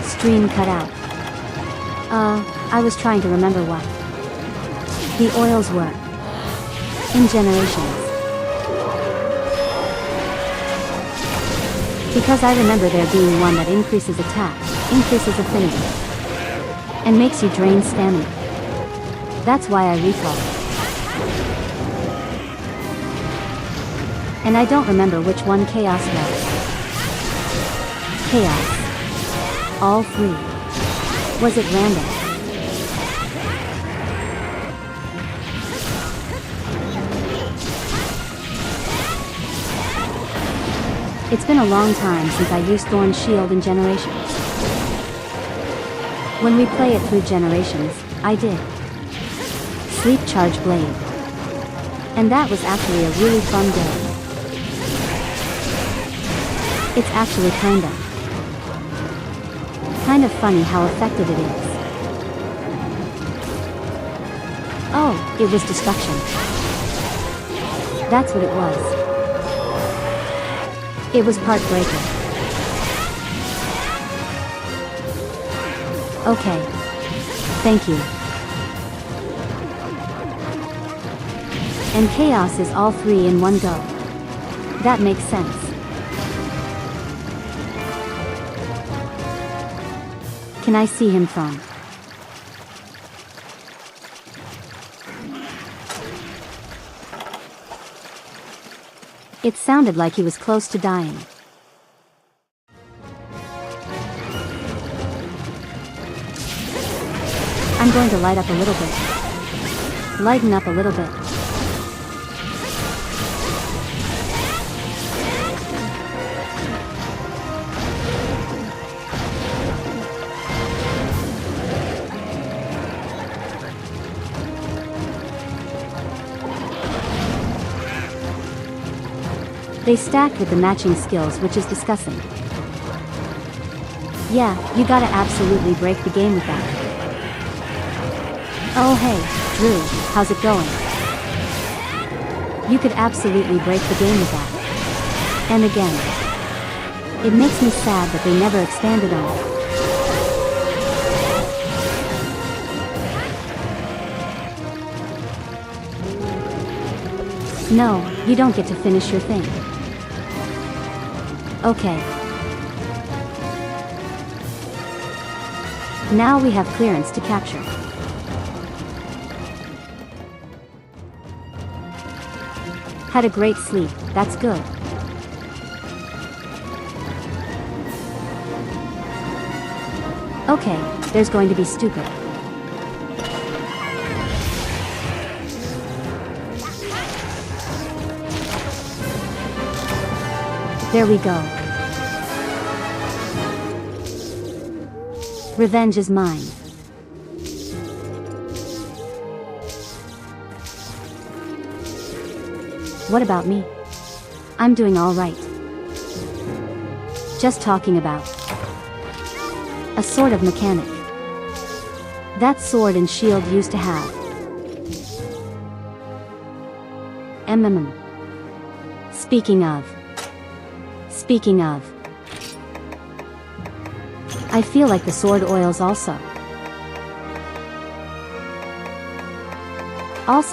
stream cut out. I was trying to remember what the oils were in Generations. Because I remember there being one that increases attack, increases affinity, and makes you drain stamina. That's why I recall. And I don't remember which one Chaos was. Chaos. All three. Was it random? It's been a long time since I used Thorn Shield in Generations. When we play it through Generations, I did Sleep Charge Blade. And that was actually a really fun day. It's actually kind of funny how effective it is. Oh, it was destruction. That's what it was. It was part breaker. Okay. Thank you. And Chaos is all three in one go. That makes sense. Can I see him from It sounded like he was close to dying. I'm going to light up a little bit. Lighten up a little bit. They stacked with the matching skills, which is disgusting. Yeah, you gotta absolutely break the game with that. Oh hey, Drew, how's it going? You could absolutely break the game with that. And again. It makes me sad that they never expanded on it. No, you don't get to finish your thing. Okay. Now we have clearance to capture. Had a great sleep, that's good. Okay, there's going to be stupid. There we go. Revenge is mine. What about me? I'm doing all right. Just talking about a sort of mechanic that Sword and Shield used to have. Speaking of, I feel like the sword oils also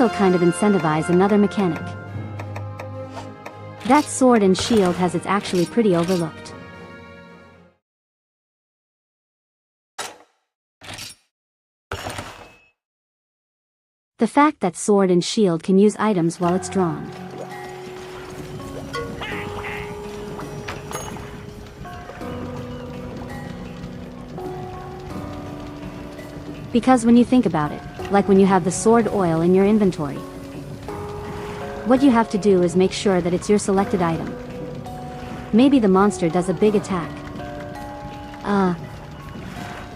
kind of incentivize another mechanic. That Sword and Shield has it's actually pretty overlooked. The fact that Sword and Shield can use items while it's drawn. Because when you think about it, like when you have the sword oil in your inventory, what you have to do is make sure that it's your selected item. Maybe the monster does a big attack.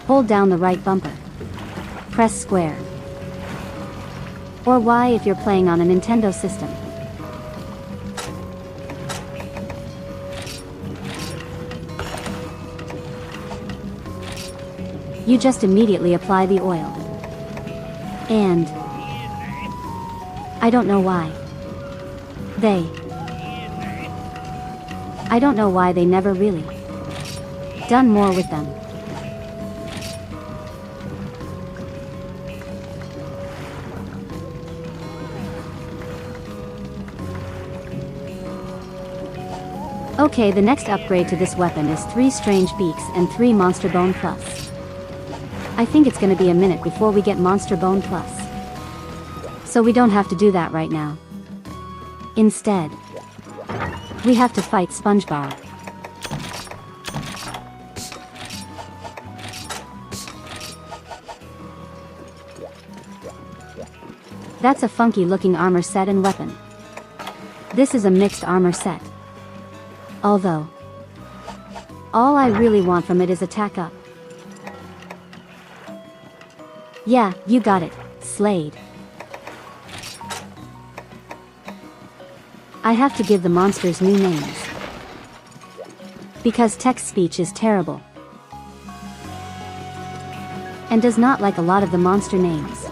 Hold down the right bumper. Press square. Or Y if you're playing on a Nintendo system. You just immediately apply the oil. And I don't know why. I don't know why they never really done more with them. Okay, the next upgrade to this weapon is 3 strange beaks and 3 monster bone plus. I think it's gonna be a minute before we get monster bone plus. So we don't have to do that right now. Instead, we have to fight SpongeBob. That's a funky looking armor set and weapon. This is a mixed armor set. Although, all I really want from it is attack up. Yeah, you got it, Slade. I have to give the monsters new names. Because text speech is terrible. And does not like a lot of the monster names.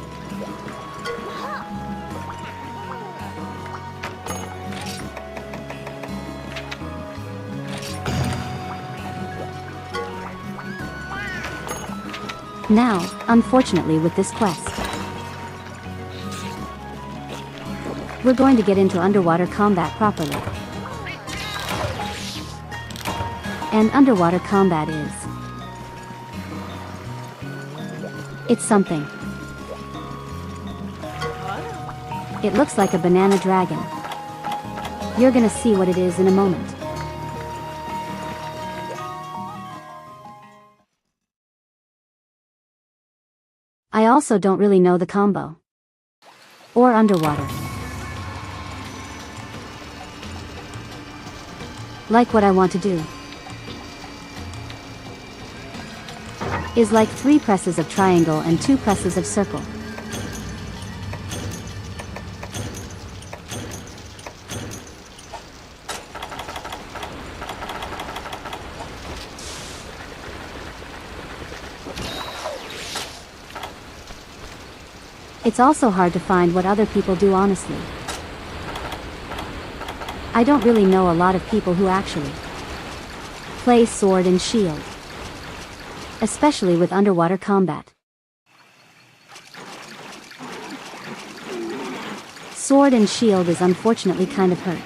Now, unfortunately with this quest, we're going to get into underwater combat properly. And underwater combat is... it's something. It looks like a banana dragon. You're gonna see what it is in a moment. I also don't really know the combo. Or underwater. Like what I want to do is like 3 presses of triangle and 2 presses of circle. It's also hard to find what other people do honestly. I don't really know a lot of people who actually play sword and shield. Especially with underwater combat. Sword and shield is unfortunately kind of hurt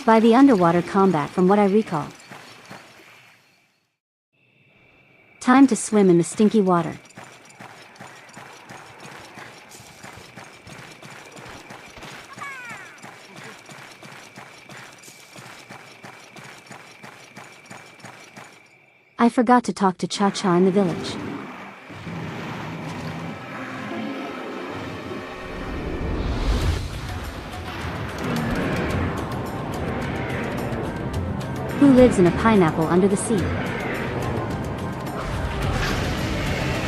by the underwater combat from what I recall. Time to swim in the stinky water. I forgot to talk to Cha-Cha in the village. Who lives in a pineapple under the sea?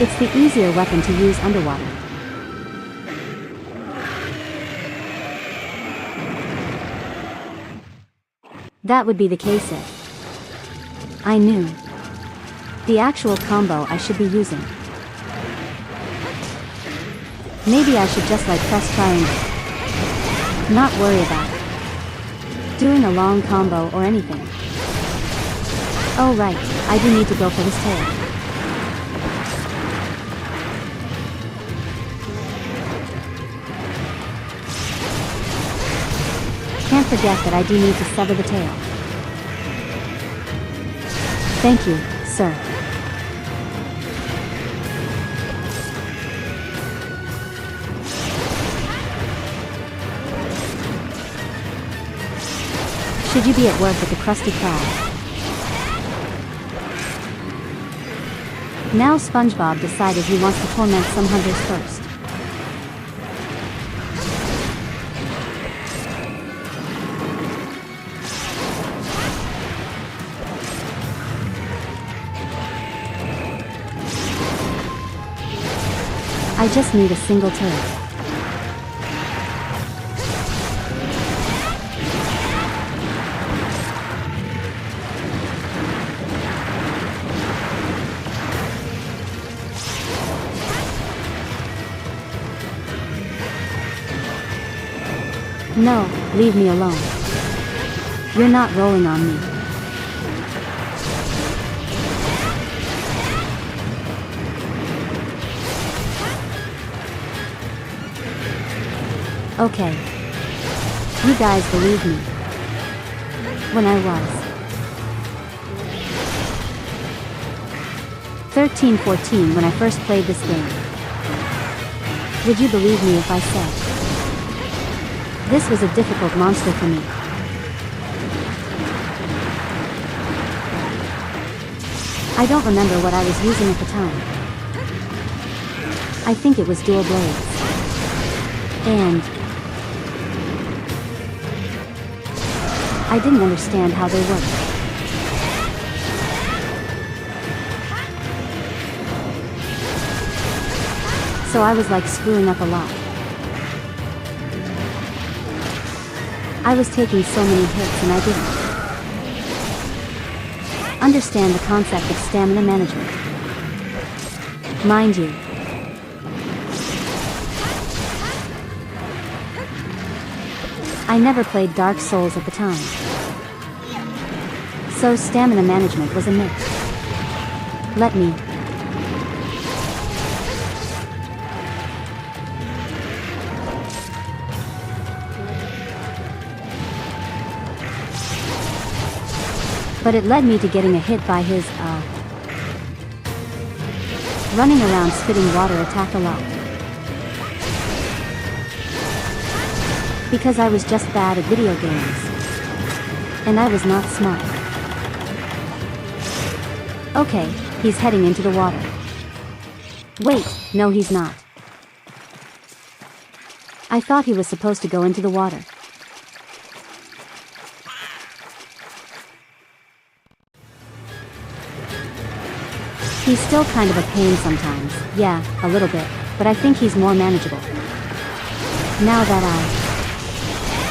It's the easier weapon to use underwater. That would be the case if I knew the actual combo I should be using. Maybe I should just like press triangle. Not worry about doing a long combo or anything. Oh right, I do need to go for his tail. Can't forget that I do need to sever the tail. Thank you, sir. Should you be at work at the Krusty Krab? Now SpongeBob decided he wants to torment some hunters first. I just need a single tail. No, leave me alone. You're not rolling on me. Okay. You guys believe me. When I was 13-14 when I first played this game. Would you believe me if I said this was a difficult monster for me? I don't remember what I was using at the time. I think it was dual blades. And I didn't understand how they worked. So I was like screwing up a lot. I was taking so many hits and I didn't understand the concept of stamina management. Mind you, I never played Dark Souls at the time. So stamina management was a myth. Let me but it led me to getting a hit by his, running around spitting water attack a lot. Because I was just bad at video games. And I was not smart. Okay, he's heading into the water. Wait, no he's not. I thought he was supposed to go into the water. He's still kind of a pain sometimes, yeah, a little bit, but I think he's more manageable. Now that I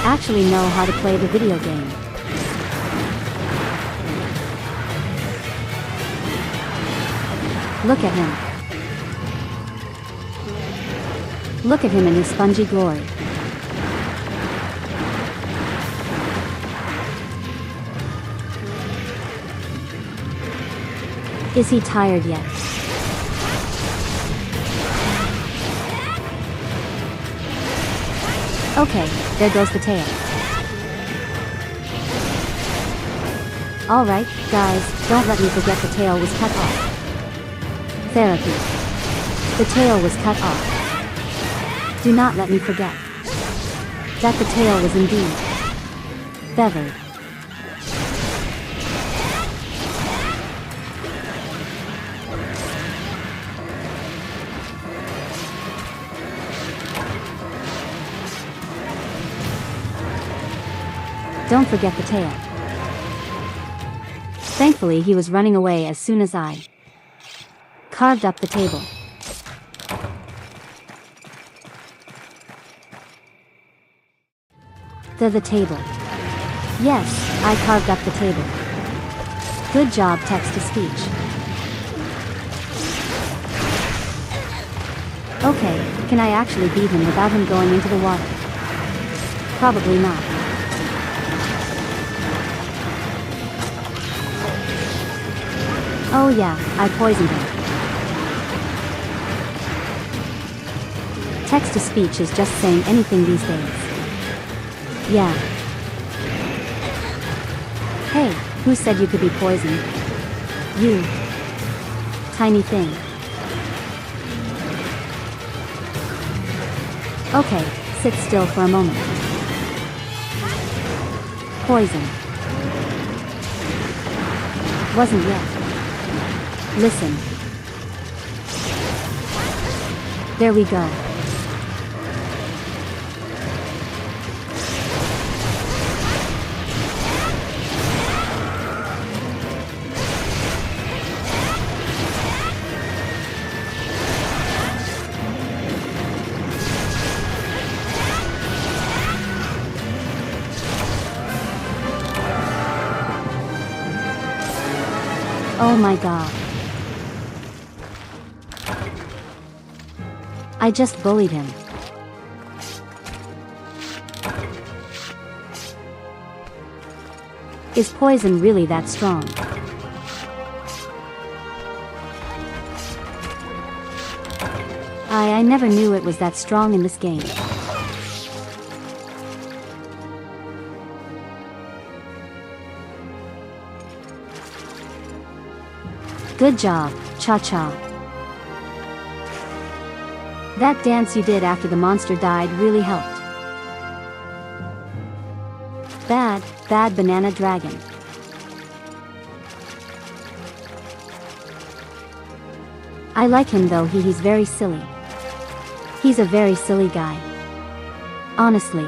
actually know how to play the video game. Look at him. Look at him in his spongy glory. Is he tired yet? Okay, there goes the tail. Alright, guys, don't let me forget the tail was cut off. Therapy. The tail was cut off. Do not let me forget that the tail was indeed severed. Don't forget the tail. Thankfully he was running away as soon as I carved up the table. The table. Yes, I carved up the table. Good job, text-to-speech. Okay, can I actually beat him without him going into the water? Probably not. Oh yeah, I poisoned him. Text-to-speech is just saying anything these days. Yeah. Hey, who said you could be poisoned? You. Tiny thing. Okay, sit still for a moment. Poison. Wasn't yet. Listen. There we go. Oh my god. I just bullied him. Is poison really that strong? I never knew it was that strong in this game. Good job, Cha-Cha. That dance you did after the monster died really helped. Bad banana dragon. I like him though, he's very silly. He's a very silly guy. Honestly.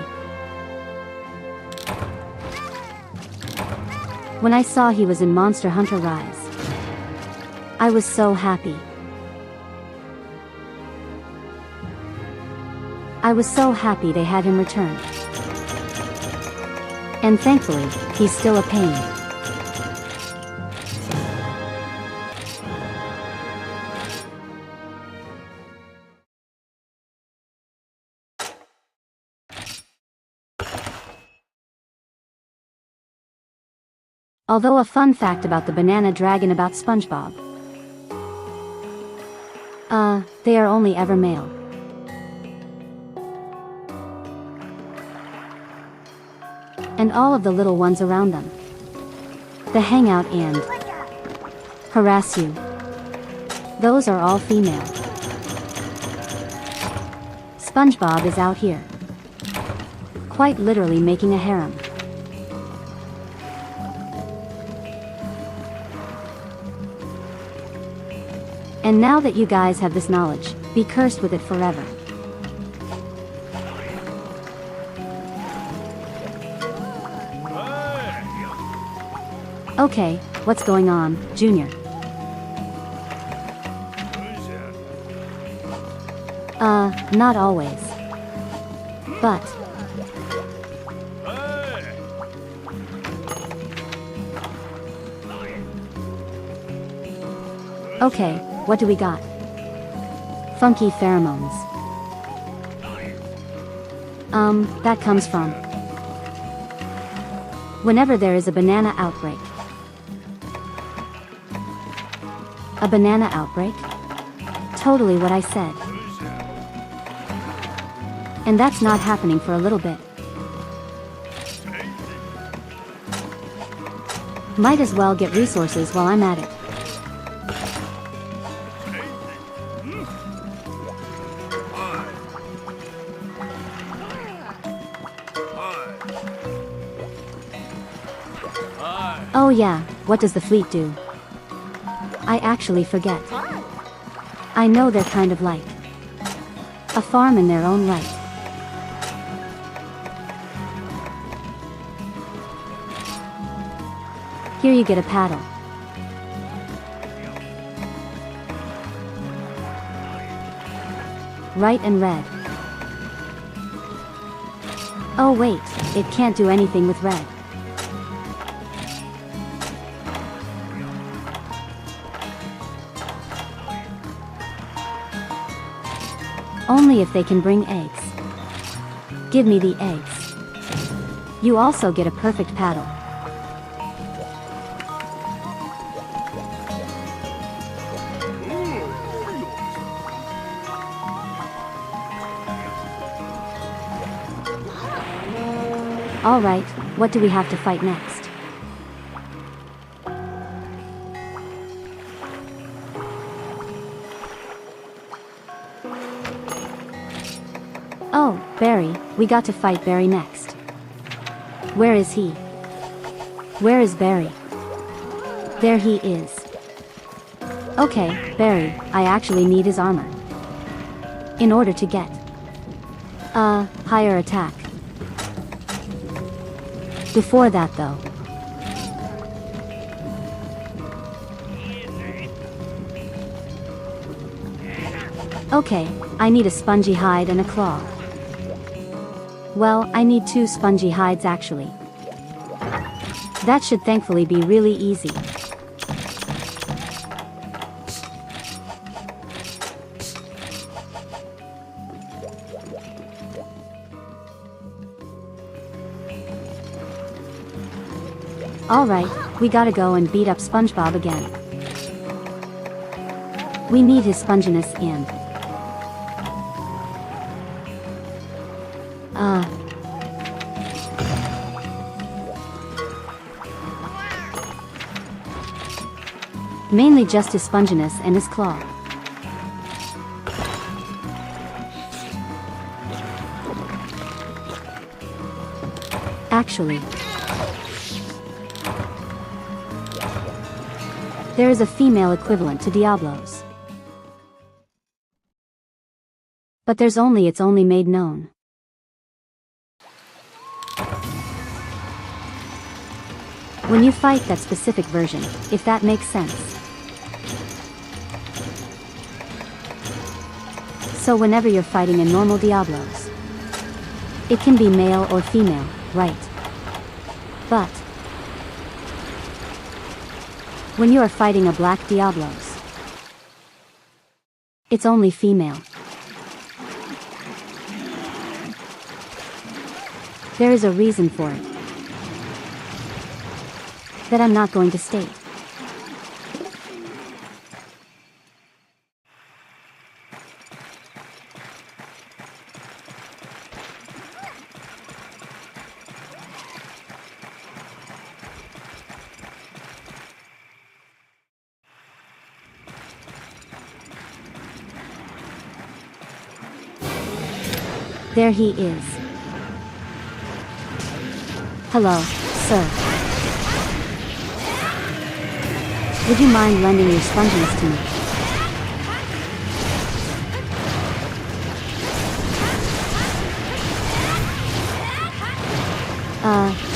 When I saw he was in Monster Hunter Rise, I was so happy. I was so happy they had him return. And thankfully, he's still a pain. Although a fun fact about the banana dragon about SpongeBob. They are only ever male. And all of the little ones around them, the hangout and harass you, those are all female. SpongeBob is out here, quite literally making a harem. And now that you guys have this knowledge, be cursed with it forever. Okay, what's going on, Junior? Not always. But... Okay, what do we got? Funky pheromones. That comes from... whenever there is a banana outbreak. A banana outbreak? Totally what I said. And that's not happening for a little bit. Might as well get resources while I'm at it. Oh yeah, what does the fleet do? I actually forget. I know they're kind of like a farm in their own right. Here you get a paddle. Right and red. Oh wait, it can't do anything with red. Only if they can bring eggs. Give me the eggs. You also get a perfect paddle. Alright, what do we have to fight next? Oh, Barry, we got to fight Barry next. Where is he? Where is Barry? There he is. Okay, Barry, I actually need his armor. In order to get higher attack. Before that though. Okay, I need a spongy hide and a claw. Well, I need 2 spongy hides actually. That should thankfully be really easy. Alright, we gotta go and beat up SpongeBob again. We need his sponginess and... mainly just his sponginess and his claw. Actually, there is a female equivalent to Diablo's. But it's only made known. When you fight that specific version, if that makes sense. So whenever you're fighting a normal Diablo's, it can be male or female, right? But when you are fighting a black Diablo's, it's only female. There is a reason for it that I'm not going to state. There he is. Hello, sir. Would you mind lending your sponginess to me?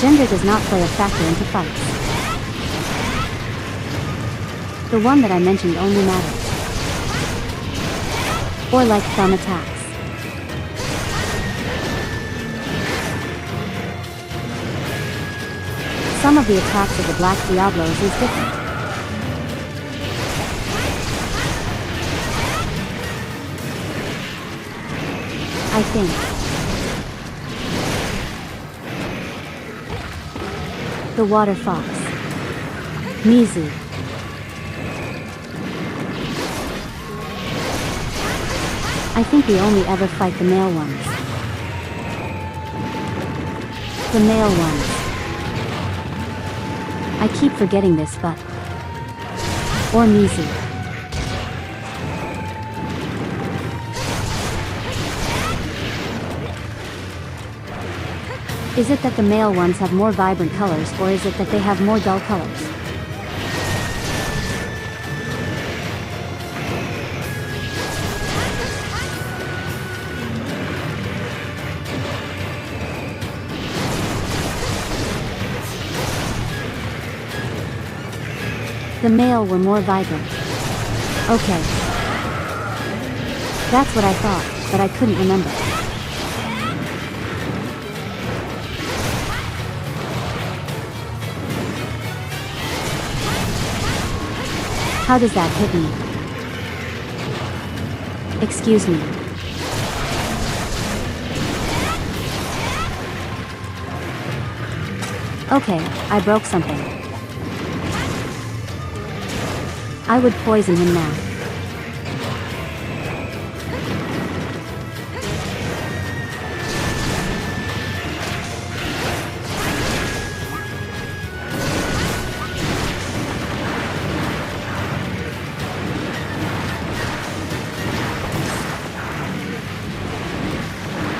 Gender does not play a factor into fights. The one that I mentioned only matters. Or like thumb attacks. Some of the attacks of the Black Diablos is different. I think. The Water Fox. Mizu. I think we only ever fight the male ones. The male ones. I keep forgetting this, but... Or Mizu. Is it that the male ones have more vibrant colors, or is it that they have more dull colors? The male were more vibrant. Okay. That's what I thought, but I couldn't remember. How does that hit me? Excuse me. Okay, I broke something. I would poison him now.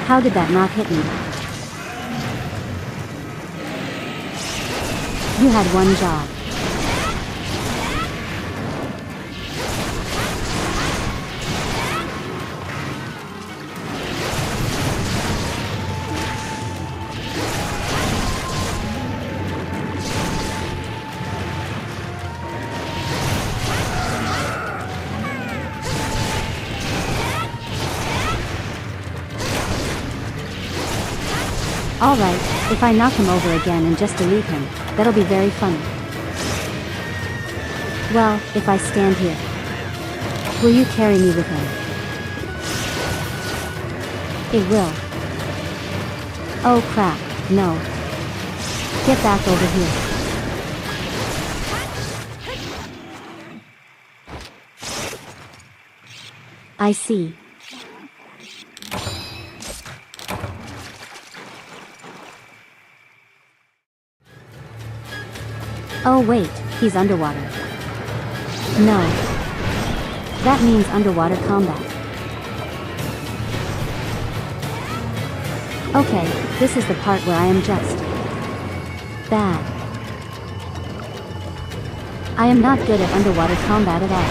How did that not hit me? You had one job. Alright, if I knock him over again and just delete him, that'll be very funny. Well, if I stand here, will you carry me with him? It will. Oh crap, no. Get back over here. I see. Oh wait, he's underwater. No. That means underwater combat. Okay, this is the part where I am just bad. I am not good at underwater combat at all.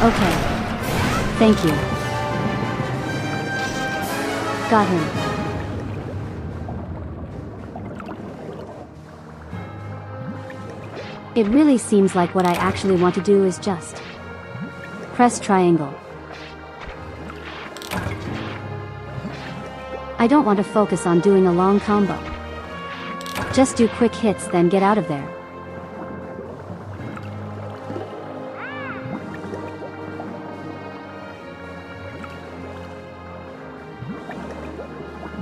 Okay. Thank you. Got him. It really seems like what I actually want to do is just press triangle. I don't want to focus on doing a long combo. Just do quick hits, then get out of there.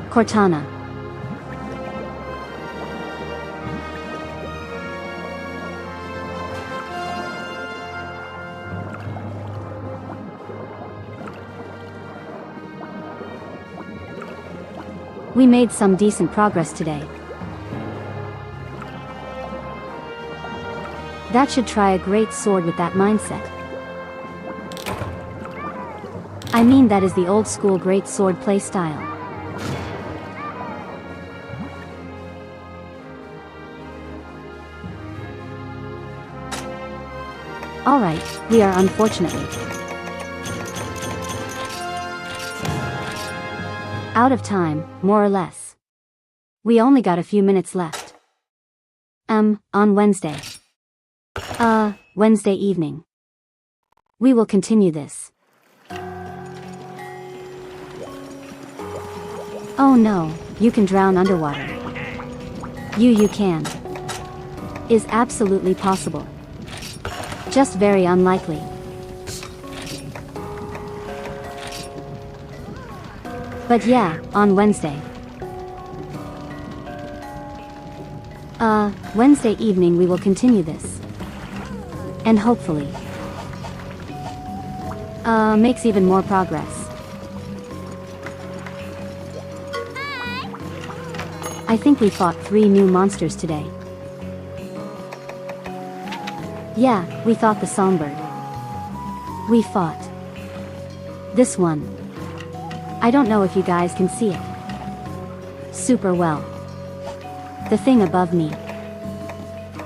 Cortana. We made some decent progress today. That should try a great sword with that mindset. I mean, that is the old school great sword play style. Alright, we are unfortunately out of time, more or less. We only got a few minutes left. On Wednesday. Wednesday evening. We will continue this. Oh no, you can drown underwater. You can. Is absolutely possible. Just very unlikely. But yeah, on Wednesday. Wednesday evening we will continue this. And hopefully, makes even more progress. I think we fought 3 new monsters today. Yeah, we fought the songbird. We fought this one. I don't know if you guys can see it super well. The thing above me.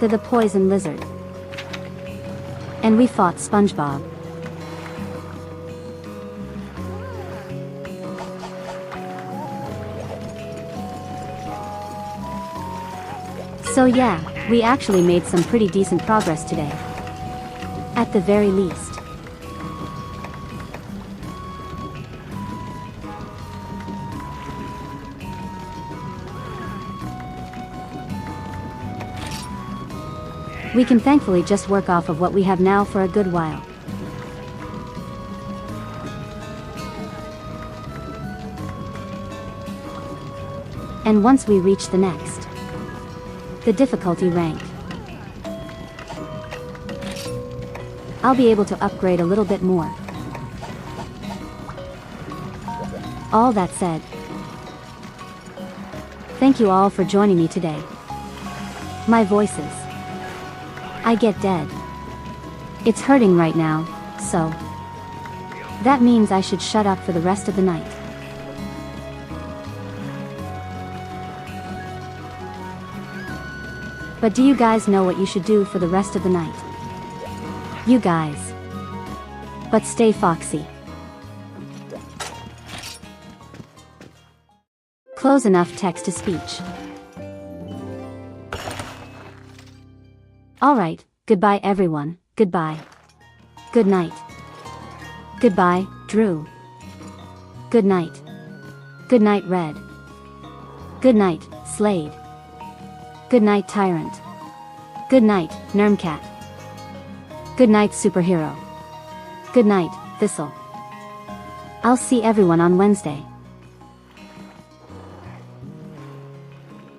The poison lizard. And we fought SpongeBob. So yeah, we actually made some pretty decent progress today. At the very least. We can thankfully just work off of what we have now for a good while. And once we reach the next, the difficulty rank, I'll be able to upgrade a little bit more. All that said, thank you all for joining me today. My voices, I get dead. It's hurting right now, so that means I should shut up for the rest of the night. But do you guys know what you should do for the rest of the night? You guys. But stay foxy. Close enough text to speech. Alright, goodbye everyone, goodbye. Good night. Goodbye, Drew. Good night. Good night, Red. Good night, Slade. Good night, Tyrant. Good night, Nermcat. Good night, Superhero. Good night, Thistle. I'll see everyone on Wednesday.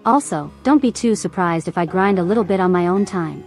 Also, don't be too surprised if I grind a little bit on my own time.